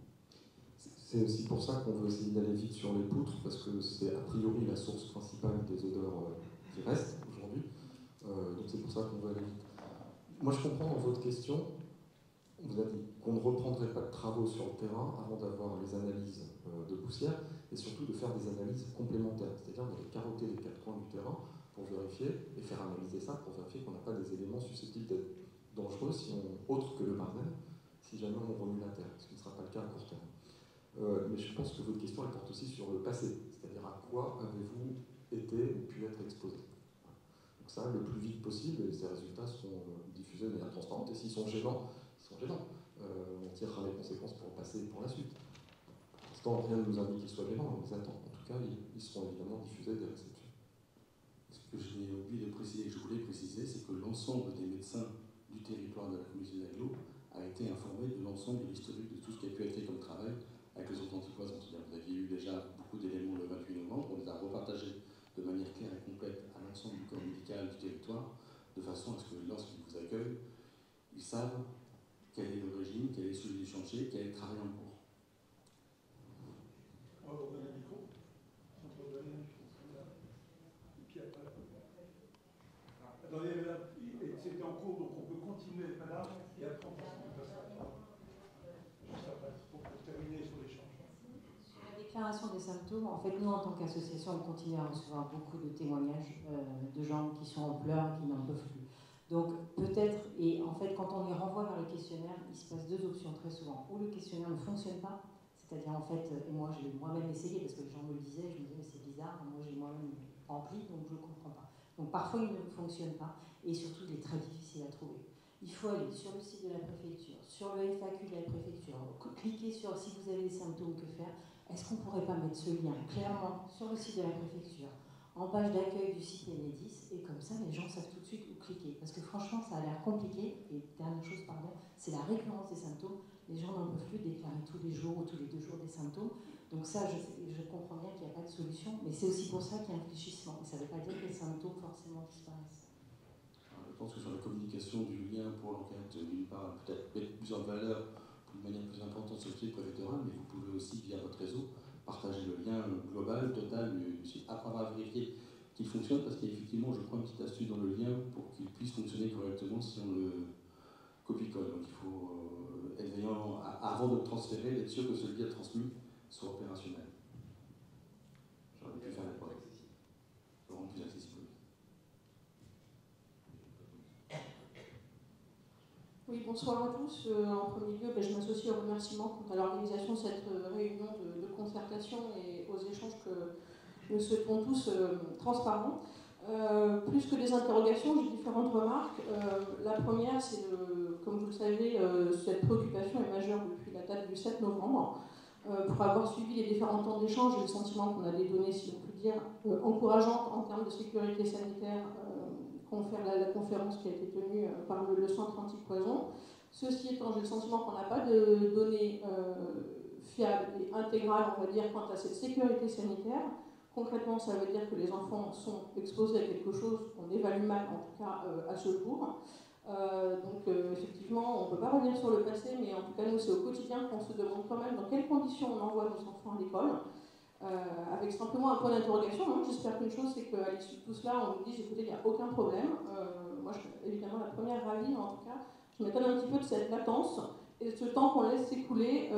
C'est aussi pour ça qu'on veut essayer d'aller vite sur les poutres, parce que c'est a priori la source principale des odeurs qui restent aujourd'hui. Donc c'est pour ça qu'on veut aller vite. Moi je comprends dans votre question, on vous a dit qu'on ne reprendrait pas de travaux sur le terrain avant d'avoir les analyses de poussière, et surtout de faire des analyses complémentaires, c'est-à-dire d'aller carotter les 4 coins du terrain pour vérifier, et faire analyser ça pour vérifier qu'on n'a pas des éléments susceptibles d'être dangereux, autres que le benzène, si jamais on remue la terre, ce qui ne sera pas le cas à court terme. Mais je pense que votre question elle porte aussi sur le passé, c'est-à-dire à quoi avez-vous été ou pu être exposé. Donc ça, le plus vite possible, et ces résultats seront diffusés de manière transparente, et s'ils sont gênants, ils sont gênants. On tirera les conséquences pour le passé et pour la suite. Pour l'instant, rien ne nous indique qu'ils soient gênants, on les attend. En tout cas, ils seront évidemment diffusés des réceptions. Ce que j'ai oublié de préciser, que je voulais préciser, c'est que l'ensemble des médecins du territoire de la communauté d'Aglo a été informé de l'ensemble de l'historique de tout ce qui a pu être fait comme travail avec les autres antipoisons. Vous aviez eu déjà beaucoup d'éléments le 28 novembre, on les a repartagés de manière claire et complète à l'ensemble du corps médical du territoire, de façon à ce que lorsqu'ils vous accueillent, ils savent quel est le régime, quel est celui du chantier, quel est le travail en cours. On va vous donner un micro. On va vous donner un micro. Et puis après. Attendez, c'était en cours, donc on peut continuer là, et après on passe juste après, pour terminer sur l'échange. Sur la déclaration des symptômes, en fait, nous, en tant qu'association, on continue à recevoir beaucoup de témoignages de gens qui sont en pleurs, qui n'en peuvent plus. Donc, peut-être, et en fait, quand on les renvoie vers le questionnaire, il se passe deux options très souvent. Ou le questionnaire ne fonctionne pas, c'est-à-dire, en fait, et moi, j'ai moi-même essayé, parce que les gens me le disaient, je me disais, mais c'est bizarre, moi, j'ai moi-même rempli, donc je ne comprends pas. Donc, parfois, il ne fonctionne pas, et surtout, il est très difficile à trouver. Il faut aller sur le site de la préfecture, sur le FAQ de la préfecture, cliquer sur si vous avez des symptômes, que faire. Est-ce qu'on ne pourrait pas mettre ce lien clairement sur le site de la préfecture, en page d'accueil du site Enedis, et comme ça les gens savent tout de suite où cliquer. Parce que franchement ça a l'air compliqué, et dernière chose, pardon, c'est la récurrence des symptômes. Les gens n'en peuvent plus déclarer tous les jours ou tous les 2 jours des symptômes. Donc ça, je comprends bien qu'il n'y a pas de solution, mais c'est aussi pour ça qu'il y a un fléchissement. Et ça ne veut pas dire que les symptômes forcément disparaissent. Je pense que sur la communication du lien pour l'enquête, d'une part, peut-être mettre plus en valeur, d'une manière plus importante sur le site préfectoral, mais vous pouvez aussi, via votre réseau, partager le lien global, total, après avoir vérifié qu'il fonctionne, parce qu'effectivement, je crois une petite astuce dans le lien pour qu'il puisse fonctionner correctement si on le copie-colle. Donc il faut être veillant, avant de le transférer, d'être sûr que ce lien transmis soit opérationnel. J'aurais pu faire l'effort. Le rendre plus accessible. Oui, bonsoir à tous. En premier lieu, je m'associe aux remerciements quant à l'organisation de cette réunion de concertation et aux échanges que nous souhaitons tous transparents. Plus que des interrogations, j'ai différentes remarques. La première, c'est, comme vous le savez, cette préoccupation est majeure depuis la date du 7 novembre. Pour avoir suivi les différents temps d'échange, j'ai le sentiment qu'on a des données, si on peut dire, encourageantes en termes de sécurité sanitaire, la conférence qui a été tenue par le centre anti-poison. Ceci étant, j'ai le sentiment qu'on n'a pas de données fiables et intégrales, on va dire, quant à cette sécurité sanitaire. Concrètement, ça veut dire que les enfants sont exposés à quelque chose qu'on évalue mal, en tout cas à ce jour. Effectivement, on ne peut pas revenir sur le passé, mais en tout cas, nous, c'est au quotidien qu'on se demande quand même dans quelles conditions on envoie nos enfants à l'école. Avec simplement un point d'interrogation. J'espère qu'une chose, c'est qu'à l'issue de tout cela, on nous dise, écoutez, il n'y a aucun problème. Moi, je suis évidemment la première ravie, mais en tout cas, je m'étonne un petit peu de cette latence et de ce temps qu'on laisse s'écouler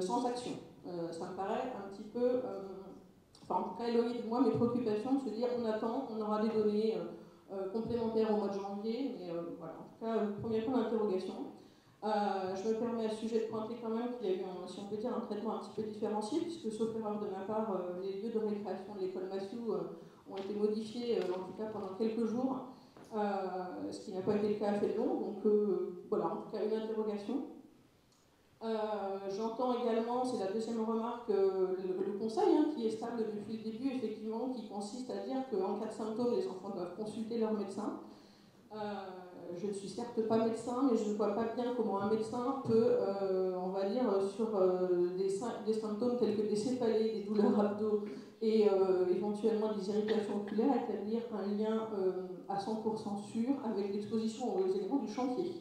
sans action. Ça me paraît un petit peu, en tout cas, éloigné de moi mes préoccupations de se dire, on attend, on aura des données complémentaires au mois de janvier, mais voilà, en tout cas, premier point d'interrogation. Je me permets à ce sujet de pointer quand même qu'il y a eu, si on peut dire, un traitement un petit peu différencié, puisque sauf erreur de ma part, les lieux de récréation de l'école Massieu ont été modifiés, en tout cas pendant quelques jours, ce qui n'a pas été le cas à Fédon. Donc voilà, en tout cas une interrogation. J'entends également, c'est la deuxième remarque, le conseil qui est stable depuis le début, effectivement, qui consiste à dire qu'en cas de symptômes, les enfants doivent consulter leur médecin. Je ne suis certes pas médecin, mais je ne vois pas bien comment un médecin peut, on va dire, sur des symptômes tels que des céphalées, des douleurs abdos et éventuellement des irritations oculaires, établir un lien à 100% sûr avec l'exposition aux éléments du chantier.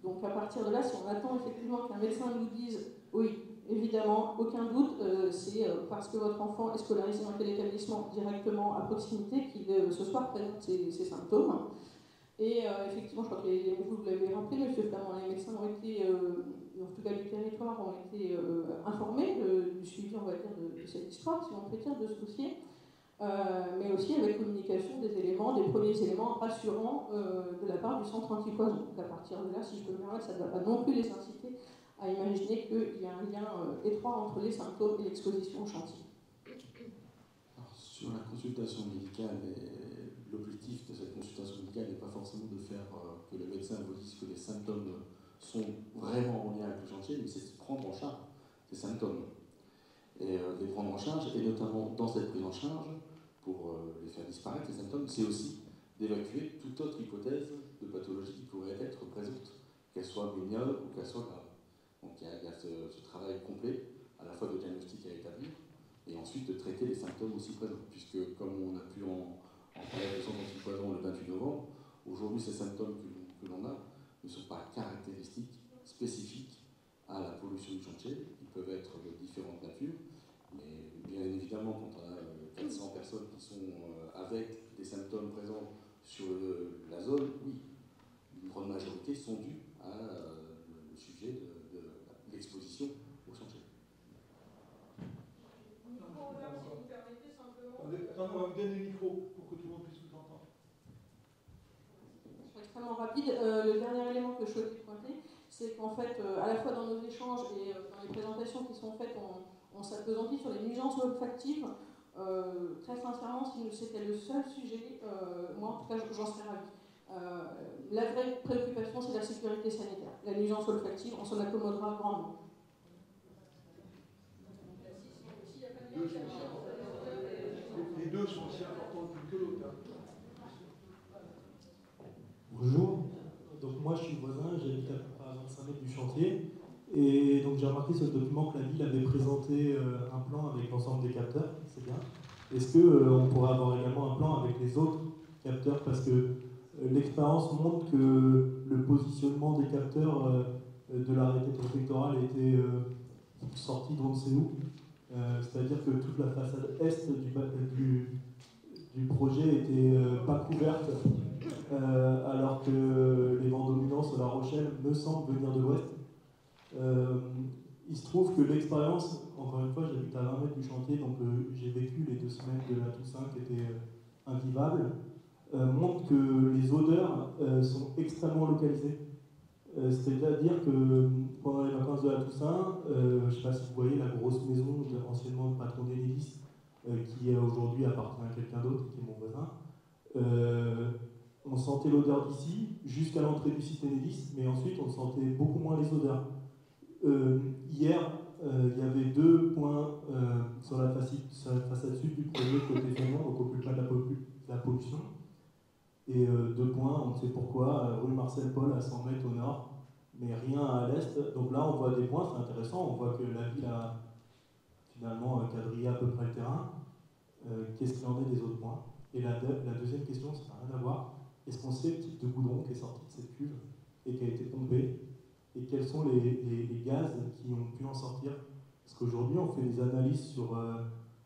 Donc à partir de là, si on attend effectivement qu'un médecin nous dise « oui, évidemment, aucun doute, c'est parce que votre enfant est scolarisé dans tel établissement directement à proximité qu'il ce soir présente ces symptômes », et effectivement, je crois que vous l'avez rappelé, M. Flamand, les médecins ont été, en tout cas du territoire, ont été informés du suivi, on va dire, de cette histoire, si on peut dire, de ce dossier, mais aussi avec communication des éléments, des premiers éléments rassurants de la part du centre anti-poison. Donc à partir de là, si je peux me permettre, ça ne va pas non plus les inciter à imaginer qu'il y a un lien étroit entre les symptômes et l'exposition au chantier. Alors, sur la consultation médicale, l'objectif de cette consultation médicale n'est pas forcément de faire que le médecin vous dise que les symptômes sont vraiment en lien avec le chantier, mais c'est de prendre en charge ces symptômes. Et de les prendre en charge, et notamment dans cette prise en charge, pour les faire disparaître, les symptômes, c'est aussi d'évacuer toute autre hypothèse de pathologie qui pourrait être présente, qu'elle soit mineure ou qu'elle soit grave. Donc il y a ce travail complet, à la fois de diagnostic à établir, et ensuite de traiter les symptômes aussi présents, puisque comme on a pu en parler avec le centre anti-poison le 28 novembre, aujourd'hui ces symptômes que l'on a ne sont pas caractéristiques, spécifiques à la pollution du chantier. Ils peuvent être de différentes natures, mais bien évidemment, quand on a 400 personnes qui sont avec des symptômes présents sur la zone, oui, une grande majorité sont dus à le sujet de l'exposition au chantier. Attends, on va vous donner le micro pour que tout le monde puisse vous entendre. Je serai extrêmement rapide. Le dernier élément que je souhaitais pointer, c'est qu'en fait, à la fois dans nos échanges et dans les présentations qui sont faites, on s'appesantit sur les nuisances olfactives. Très sincèrement, si c'était le seul sujet, moi en tout cas j'en serais ravie. La vraie préoccupation, c'est la sécurité sanitaire. La nuisance olfactive, on s'en accommodera grandement. Les deux sont aussi importants que l'autre. Bonjour, donc moi je suis voisin, j'habite à 25 mètres du chantier, et donc j'ai remarqué sur le document que la ville avait présenté un plan avec l'ensemble des capteurs, c'est bien. Est-ce qu'on pourrait avoir également un plan avec les autres capteurs, parce que l'expérience montre que le positionnement des capteurs de l'arrêté préfectoral était sorti d'on ne sait où. C'est-à-dire que toute la façade est du projet n'était pas couverte, alors que les vents dominants sur La Rochelle me semblent venir de l'ouest. Il se trouve que l'expérience, encore une fois, j'habite à 20 mètres du chantier, donc j'ai vécu les 2 semaines de la Toussaint qui étaient invivables, montre que les odeurs sont extrêmement localisées. C'est-à-dire que pendant les vacances de la Toussaint, je ne sais pas si vous voyez la grosse maison anciennement de patron d'Enedis, qui aujourd'hui appartient à quelqu'un d'autre, qui est mon voisin. On sentait l'odeur d'ici jusqu'à l'entrée du site Enedis, mais ensuite on sentait beaucoup moins les odeurs. Hier, il y avait 2 points sur la façade sud du projet côté Fénon, donc au plus près de la pollution. Et 2 points, on ne sait pourquoi, rue Marcel Paul à 100 mètres au nord, mais rien à l'est. Donc là, on voit des points, c'est intéressant, on voit que la ville a finalement quadrillé à peu près le terrain. Qu'est-ce qu'il en est des autres points? Et la deuxième question, ça n'a rien à voir. Est-ce qu'on sait le type de goudron qui est sorti de cette cuve et qui a été pompé? Et quels sont les gaz qui ont pu en sortir? Parce qu'aujourd'hui, on fait des analyses sur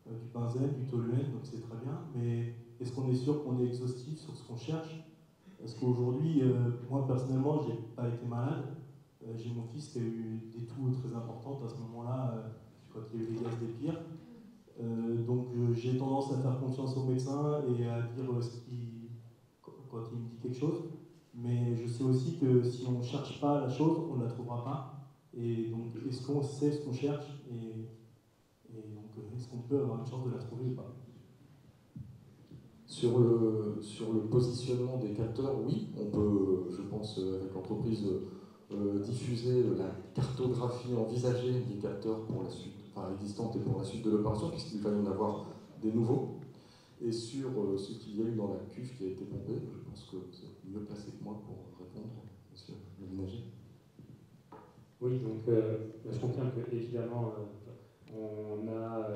du benzène, du toluène, donc c'est très bien, mais est-ce qu'on est sûr qu'on est exhaustif sur ce qu'on cherche? Parce qu'aujourd'hui, moi personnellement, j'ai pas été malade. J'ai mon fils qui a eu des toux très importantes à ce moment-là, quand il y a eu les gaz des pires. Donc j'ai tendance à faire confiance aux médecins et à dire quand il me dit quelque chose. Mais je sais aussi que si on ne cherche pas la chose, on ne la trouvera pas. Et donc, est-ce qu'on sait ce qu'on cherche et donc, est-ce qu'on peut avoir une chance de la trouver ou pas? Sur le positionnement des capteurs, oui, on peut, je pense, avec l'entreprise, diffuser la cartographie envisagée des capteurs pour la suite, enfin existante et pour la suite de l'opération, puisqu'il va y en avoir des nouveaux. Et sur ce qu'il y a eu dans la cuve qui a été pompée, je pense que vous êtes mieux placé que moi pour répondre, monsieur le ménager. Oui, donc je confirme que évidemment on a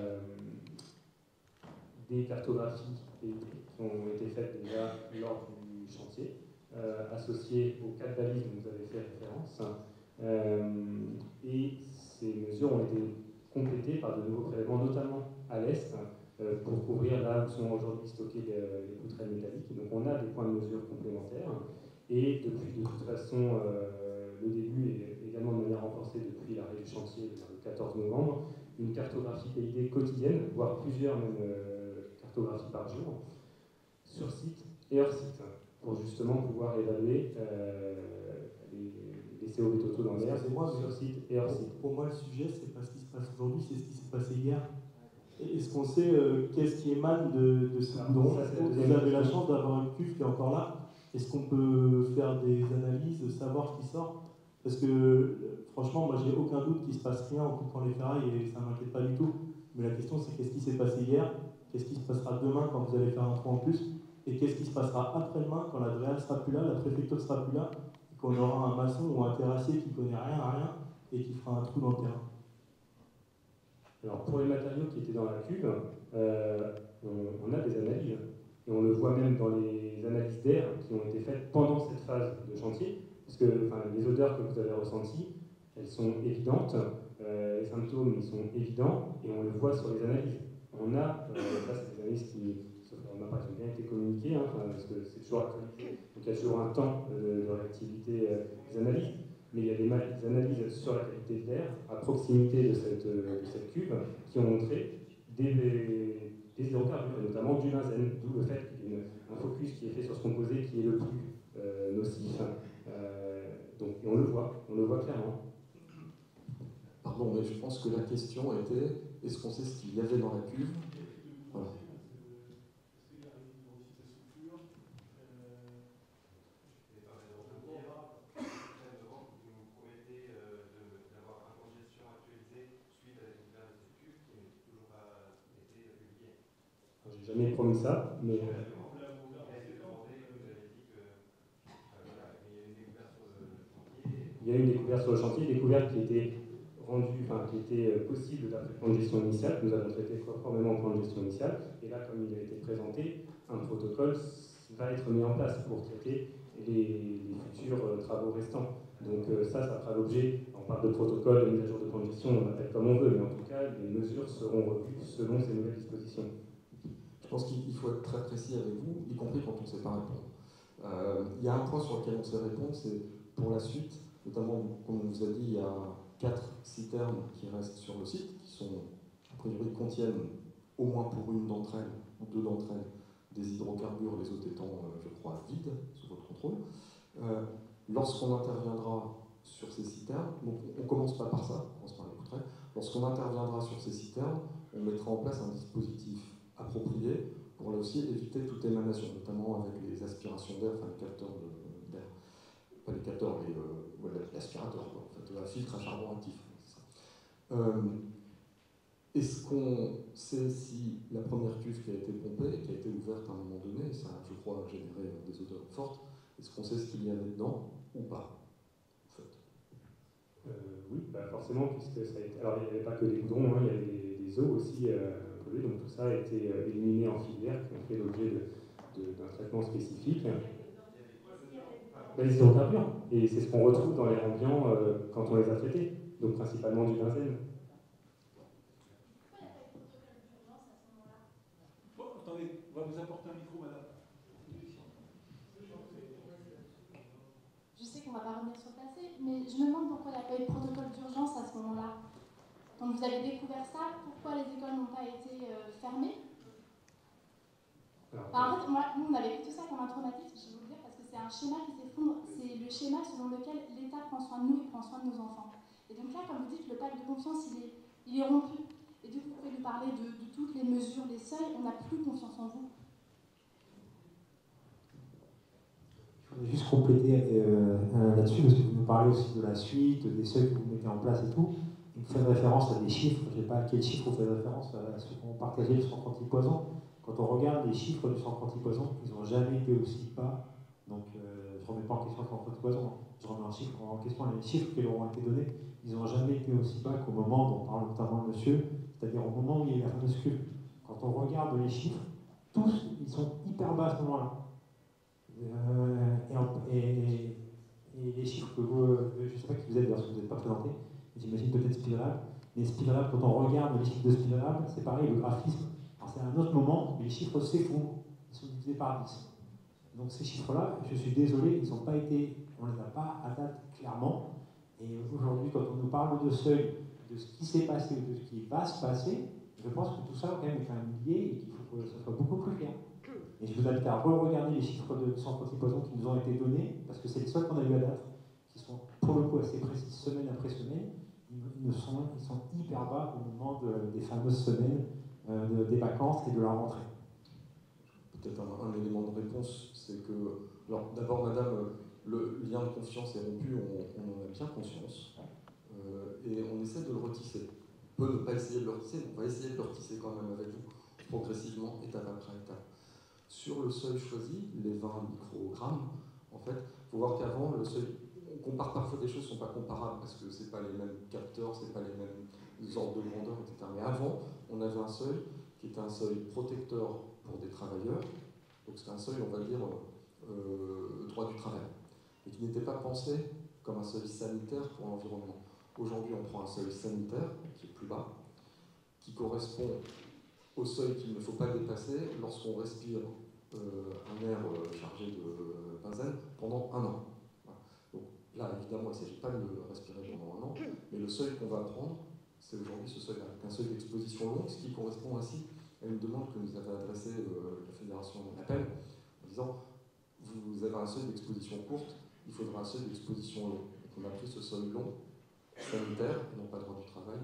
des cartographies qui ont été faites déjà lors du chantier, associées aux 4 balises dont vous avez fait référence, et ces mesures ont été complétées par de nouveaux prélèvements, notamment à l'est, pour couvrir là où sont aujourd'hui stockées les poutrelles métalliques. Donc on a des points de mesure complémentaires, et depuis de toute façon le début est également de manière renforcée depuis l'arrêt du chantier le 14 novembre, une cartographie PID quotidienne, voire plusieurs même cartographies par jour, sur site et hors site, pour justement pouvoir évaluer les CO2 totaux dans l'air sur site et hors site. Pour moi, le sujet, c'est pas ce qui se passe aujourd'hui, c'est ce qui s'est passé hier. Est-ce qu'on sait qu'est-ce qui émane de ce goudron? Vous avez la chance d'avoir une cuve qui est encore là. Est-ce qu'on peut faire des analyses, savoir ce qui sort? Parce que franchement, moi j'ai aucun doute qu'il ne se passe rien en coupant les ferrailles et ça ne m'inquiète pas du tout. Mais la question c'est qu'est-ce qui s'est passé hier? Qu'est-ce qui se passera demain quand vous allez faire un trou en plus? Et qu'est-ce qui se passera après-demain quand la DREAL sera plus là, la préfecture sera plus là, et qu'on aura un maçon ou un terrassier qui ne connaît rien à rien et qui fera un trou dans le terrain? Alors pour les matériaux qui étaient dans la cuve, on a des analyses. Et on le voit même dans les analyses d'air qui ont été faites pendant cette phase de chantier, parce que les odeurs que vous avez ressenties, elles sont évidentes, les symptômes ils sont évidents, et on le voit sur les analyses. On a, ça c'est des analyses qui ont bien été communiquées, parce que c'est toujours actualisé, donc il y a toujours un temps de réactivité des analyses, mais il y a des analyses sur la qualité de l'air à proximité de cette cuve qui ont montré des hydrocarbures, et notamment du benzène, d'où le fait qu'il y ait un focus qui est fait sur ce composé qui est le plus nocif. Donc, et on le voit clairement. Pardon, mais je pense que la question était, est-ce qu'on sait ce qu'il y avait dans la cuve? Voilà. J'ai jamais promis ça, mais... Il y a une découverte sur le chantier, découverte qui était rendue, enfin qui était possible d'après le plan de gestion initial, que nous avons traité conformément au plan de gestion initial. Et là, comme il a été présenté, un protocole va être mis en place pour traiter les futurs travaux restants. Donc ça fera l'objet, on parle de protocole, de mise à jour de plan de gestion, on l'appelle comme on veut, mais en tout cas, les mesures seront revues selon ces nouvelles dispositions. Je pense qu'il faut être très précis avec vous, y compris quand on ne sait pas répondre. Il y a un point sur lequel on sait répondre, c'est pour la suite, notamment, comme on vous a dit, il y a 4 citernes qui restent sur le site, qui sont, a priori, contiennent au moins pour une d'entre elles, ou 2 d'entre elles, des hydrocarbures, les autres étant, je crois, vides, sous votre contrôle. Lorsqu'on interviendra sur ces citernes, donc on ne commence pas par ça, on commence par les poutrelles, lorsqu'on interviendra sur ces citernes, on mettra en place un dispositif approprié pour là aussi éviter toute émanation, notamment avec les aspirations d'air, enfin les capteurs d'air, pas les capteurs, mais l'aspirateur, en fait, un filtre à charbon actif. Est-ce qu'on sait si la première cuve qui a été pompée et qui a été ouverte à un moment donné, ça je crois a généré des odeurs fortes, est-ce qu'on sait ce qu'il y avait dedans ou pas en fait? Oui, bah forcément, puisque ça a été... Alors il n'y avait pas que des goudrons, hein, il y avait des eaux aussi polluées, donc tout ça a été éliminé en filière, qui ont fait l'objet d'un traitement spécifique. Les hydrocarbures, et c'est ce qu'on retrouve dans l'air ambiant quand on les a traités, donc principalement du benzène. Bon, attendez, on va vous apporter un micro, madame. Je sais qu'on ne va pas revenir sur le passé, mais je me demande pourquoi il n'y a pas eu de protocole d'urgence à ce moment-là. Donc vous avez découvert ça, pourquoi les écoles n'ont pas été fermées? En fait, nous on avait vu tout ça comme un traumatisme, je vais vous le dire, parce que c'est un schéma qui s'effondre, c'est le schéma selon lequel l'État prend soin de nous et prend soin de nos enfants. Et donc là, comme vous dites, le pacte de confiance, il est rompu. Et du coup, vous pouvez nous parler de toutes les mesures, des seuils, on n'a plus confiance en vous. Je voudrais juste compléter là-dessus, parce que vous nous parlez aussi de la suite, des seuils que vous mettez en place et tout. Vous faites référence à des chiffres, je ne sais pas à quel chiffre vous faites référence, à ceux qu'on partageait le centre antipoison. Quand on regarde les chiffres du centre antipoison, ils n'ont jamais été aussi bas. Donc je ne remets pas en question le centre antipoison, je remets en question les chiffres qui leur ont été donnés. Ils n'ont jamais été aussi bas qu'au moment dont on parle notamment de monsieur, c'est-à-dire au moment où il y a eu la fameuse cuve. Quand on regarde les chiffres, tous, ils sont hyper bas à ce moment-là. Et les chiffres que vous, je ne sais pas qui vous êtes, parce que vous n'êtes pas présenté, j'imagine peut-être Spilrab, mais Spilrab, quand on regarde les chiffres de Spilrab, c'est pareil, le graphisme, c'est à un autre moment, mais les chiffres s'effondrent, ils sont divisés par 10. Donc ces chiffres-là, je suis désolé, ils n'ont pas été, on ne les a pas à date clairement, et aujourd'hui, quand on nous parle de seuil, de ce qui s'est passé ou de ce qui va se passer, je pense que tout ça quand même est quand même lié et qu'il faut que ça soit beaucoup plus clair. Et je vous invite à re-regarder les chiffres de centre antipoison qui nous ont été donnés, parce que c'est les seuls qu'on a eu à date, qui sont pour le coup assez précis, semaine après semaine. Ils sont hyper bas au moment des fameuses semaines des vacances et de la rentrée. Peut-être un élément de réponse, c'est que, alors d'abord madame, le lien de confiance est rompu, on en a bien conscience, et on essaie de le retisser. On peut ne pas essayer de le retisser, mais on va essayer de le retisser quand même avec vous, progressivement, étape après étape. Sur le seuil choisi, les 20 microgrammes, en fait, il faut voir qu'avant, le seuil, on compare parfois des choses qui ne sont pas comparables, parce que ce n'est pas les mêmes capteurs, ce n'est pas les mêmes ordres de grandeur, etc. Mais avant, on avait un seuil qui était un seuil protecteur pour des travailleurs, donc c'était un seuil, on va dire, droit du travail, et qui n'était pas pensé comme un seuil sanitaire pour l'environnement. Aujourd'hui, on prend un seuil sanitaire, qui est plus bas, qui correspond au seuil qu'il ne faut pas dépasser lorsqu'on respire un air chargé de benzène pendant 1 an. Voilà. Donc là, évidemment, il ne s'agit pas de le respirer pendant 1 an, mais le seuil qu'on va prendre, c'est aujourd'hui ce seuil avec un seuil d'exposition longue, ce qui correspond ainsi à une demande que nous avait adressée la Fédération Appel, en disant vous avez un seuil d'exposition courte, il faudra un seuil d'exposition long. Donc on a pris ce seuil long, sanitaire, et non pas droit du travail.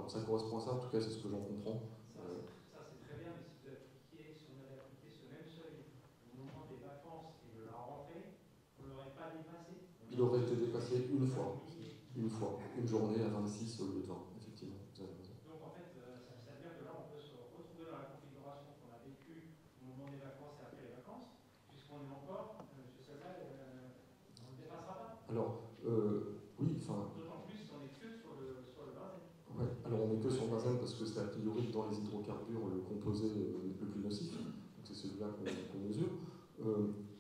Ça correspond à ça, en tout cas c'est ce que j'en comprends. Ça c'est très bien, mais si on avait appliqué ce même seuil au moment des vacances et de la rentrée, on ne l'aurait pas dépassé. Il aurait été dépassé une fois, une journée à 26 au lieu de 20, effectivement. Vous avez raison. Donc en fait, ça veut dire que là, on peut se retrouver dans la configuration qu'on a vécue au moment des vacances et après les vacances, puisqu'on est encore, je sais pas, on ne dépassera pas. Alors, oui, enfin... D'autant plus si on est que sur le benzène. Ouais, alors on n'est que sur le benzène parce que c'est a priori dans les hydrocarbures le composé le plus nocif, donc c'est celui-là qu'on mesure.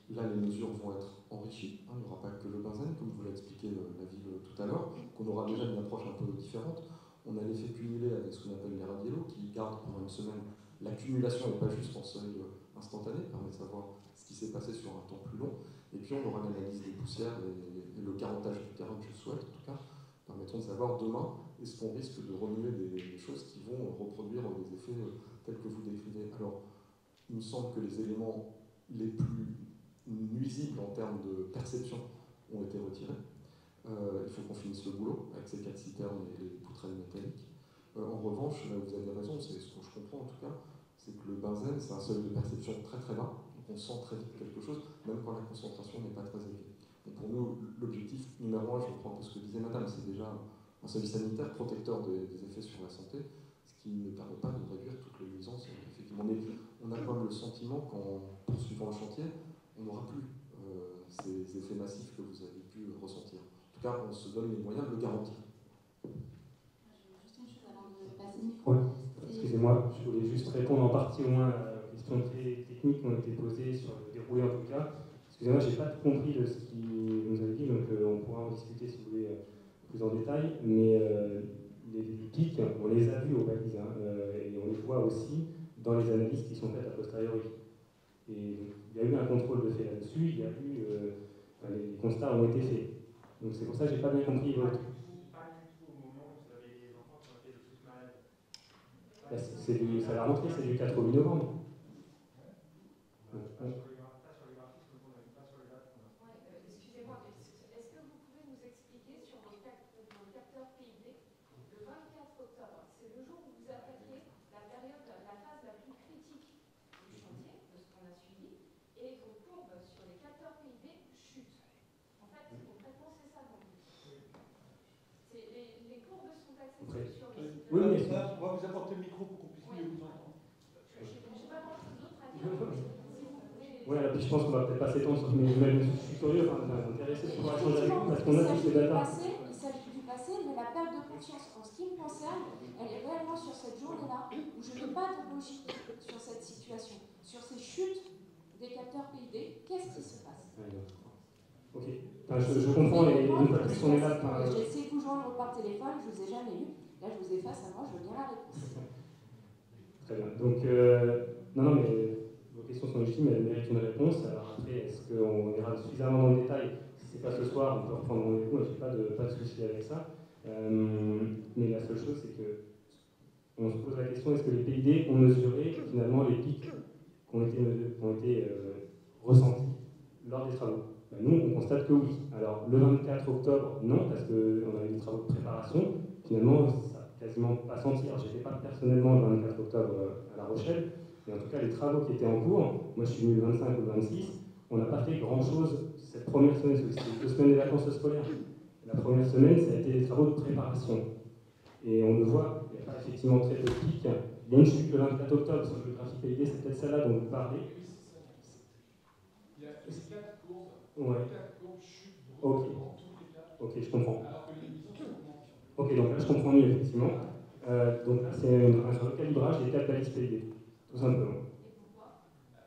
Là, les mesures vont être enrichies, il n'y aura pas que le benzène, comme vous l'a expliqué la ville tout à l'heure, qu'on aura déjà une approche un peu différente. On a l'effet cumulé avec ce qu'on appelle les radiélos, qui gardent pendant une semaine l'accumulation et pas juste en seuil instantané, permet de savoir ce qui s'est passé sur un temps plus long. Et puis on aura l'analyse des poussières et le carotage du terrain, que je souhaite en tout cas, permettront de savoir demain est-ce qu'on risque de remuer des choses qui vont reproduire des effets tels que vous décrivez. Alors, il me semble que les éléments les plus nuisibles en termes de perception ont été retirés. Il faut qu'on finisse le boulot avec ces 4 citernes et les poutrelles métalliques. En revanche, là vous avez raison, c'est ce que je comprends en tout cas, c'est que le benzène, c'est un seuil de perception très très bas, donc on sent très vite quelque chose, même quand la concentration n'est pas très élevée. Donc pour nous, l'objectif numéro 1, je reprends un peu ce que disait madame, c'est déjà un seuil sanitaire protecteur des effets sur la santé, ce qui ne permet pas de réduire toutes les nuisances. Effectivement, mais on a quand même le sentiment qu'en poursuivant le chantier, on n'aura plus ces effets massifs que vous avez pu ressentir. En tout cas, on se donne les moyens de le garantir. Juste une chose avant de passer le micro. Oui, excusez-moi, je voulais juste répondre en partie au moins aux questions très techniques qui ont été posées sur le déroulé en tout cas. Excusez-moi, je n'ai pas tout compris de ce qu'il nous a dit, donc on pourra en discuter si vous voulez plus en détail, mais les pics, on les a vus aux balises, et on les voit aussi dans les analyses qui sont faites a posteriori. Et il y a eu un contrôle de fait là-dessus, il y a eu, les constats ont été faits. Donc c'est pour ça que je n'ai pas bien compris votre... Pas du tout au moment où vous avez les enfants qui ont été le plus malades. Ça va rentrer, c'est du 4 au 8 novembre. Excusez-moi, est-ce que vous pouvez nous expliquer sur vos capteurs PID, le 24 octobre, c'est le jour où vous attaquez la phase la plus critique du chantier, de ce qu'on a suivi, et vos courbes sur les capteurs PID chutent. En fait, concrètement, c'est ça qu'on dit. Les courbes sont accessibles sur les sites. Oui, mais ça, on va vous apporter le micro pour qu'on puisse mieux vous entendre. Je n'ai pas grand-chose d'autre à dire. Oui, alors puis je pense qu'on va peut-être pas s'étendre sur mais même je suis curieux, intéressé de pouvoir échanger avec vous parce qu'on a tous ces data. Il s'agit du passé, mais la perte de conscience, en ce qui me concerne, elle est réellement sur cette journée-là où je n'ai pas de logique sur cette situation, sur ces chutes des capteurs PID. Qu'est-ce qui se passe? Ok, je comprends et une fois plus on est là. J'ai essayé de vous joindre par téléphone, je ne vous ai jamais eu. Là, je vous ai face à moi, je veux bien la réponse. Très bien, donc non, mais vos questions sont légitimes, elles méritent une réponse. Alors après, est-ce qu'on ira suffisamment dans le détail? Si ce n'est pas ce soir, on peut reprendre rendez-vous, je n'ai pas de souci avec ça. Mais la seule chose, c'est que on se pose la question, est-ce que les PID ont mesuré finalement les pics qui ont été ressentis lors des travaux? Ben, nous, on constate que oui. Alors, le 24 octobre, non, parce qu'on avait des travaux de préparation. Finalement, ça n'a quasiment pas senti. Alors, je n'étais pas personnellement le 24 octobre à La Rochelle, mais en tout cas, les travaux qui étaient en cours, moi je suis venu le 25 ou le 26, on n'a pas fait grand-chose cette première semaine, c'était 2 semaines de vacances scolaires. La première semaine, ça a été des travaux de préparation. Et on le voit, il n'y a pas effectivement très peu de pics. Il y a une chute le 24 octobre sur le graphique PID, c'est peut-être celle-là dont vous parlez. Il y a 4 courbes. Ouais. 4 courbes chutent Ok. dans tous les cas. Ok, je comprends. Alors que les nuisances augmentent. Ok, donc là je comprends mieux, effectivement. Donc là, c'est un recalibrage des 4 balises PID, tout simplement.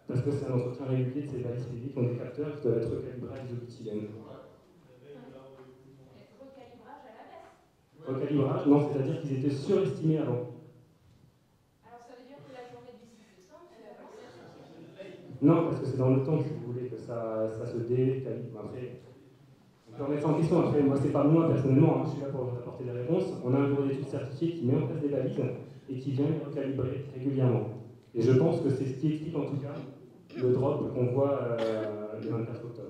Parce que c'est un entretien régulier de ces balises PID qui ont des capteurs qui doivent être recalibrés à l'isobutylène. Recalibrage à la baisse. Recalibrage, non, c'est-à-dire qu'ils étaient surestimés avant. Alors ça veut dire que la journée du 6 décembre, finalement, c'est Non, parce que c'est dans le temps, si vous voulez, que ça se décalibre. Après, on peut remettre ça en question. Après, moi, c'est pas moi personnellement, je suis là pour vous apporter des réponses. On a un bureau d'études certifié qui met en place des balises et qui vient les recalibrer régulièrement. Et je pense que c'est ce qui explique en tout cas le drop qu'on voit le 24 octobre.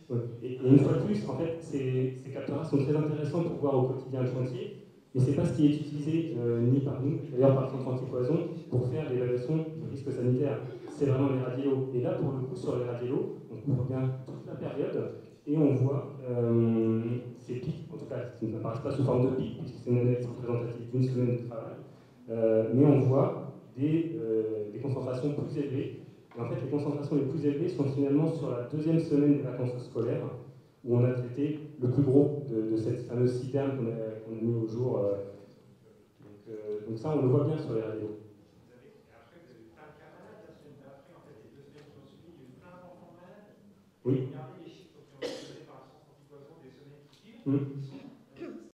Ouais. Et une fois de plus, en fait, ces capteurs sont très intéressants pour voir au quotidien le chantier, mais ce n'est pas ce qui est utilisé ni par nous, d'ailleurs par le centre anti-poison, pour faire l'évaluation du risque sanitaire. C'est vraiment les radios. Et là, pour le coup, sur les radios, on couvre bien toute la période et on voit ces pics, en tout cas, qui n'apparaissent pas sous forme de pics, puisque c'est une analyse représentative d'une semaine de travail, mais on voit des concentrations plus élevées. Et en fait, les concentrations les plus élevées sont finalement sur la deuxième semaine des vacances scolaires, où on a traité le plus gros de cette fameuse citerne qu'on a mis au jour. Donc ça, on le voit bien sur les radios. Oui. Regardez les chiffres qui ont été donnés par le centre anti-poison des semaines qui suivent.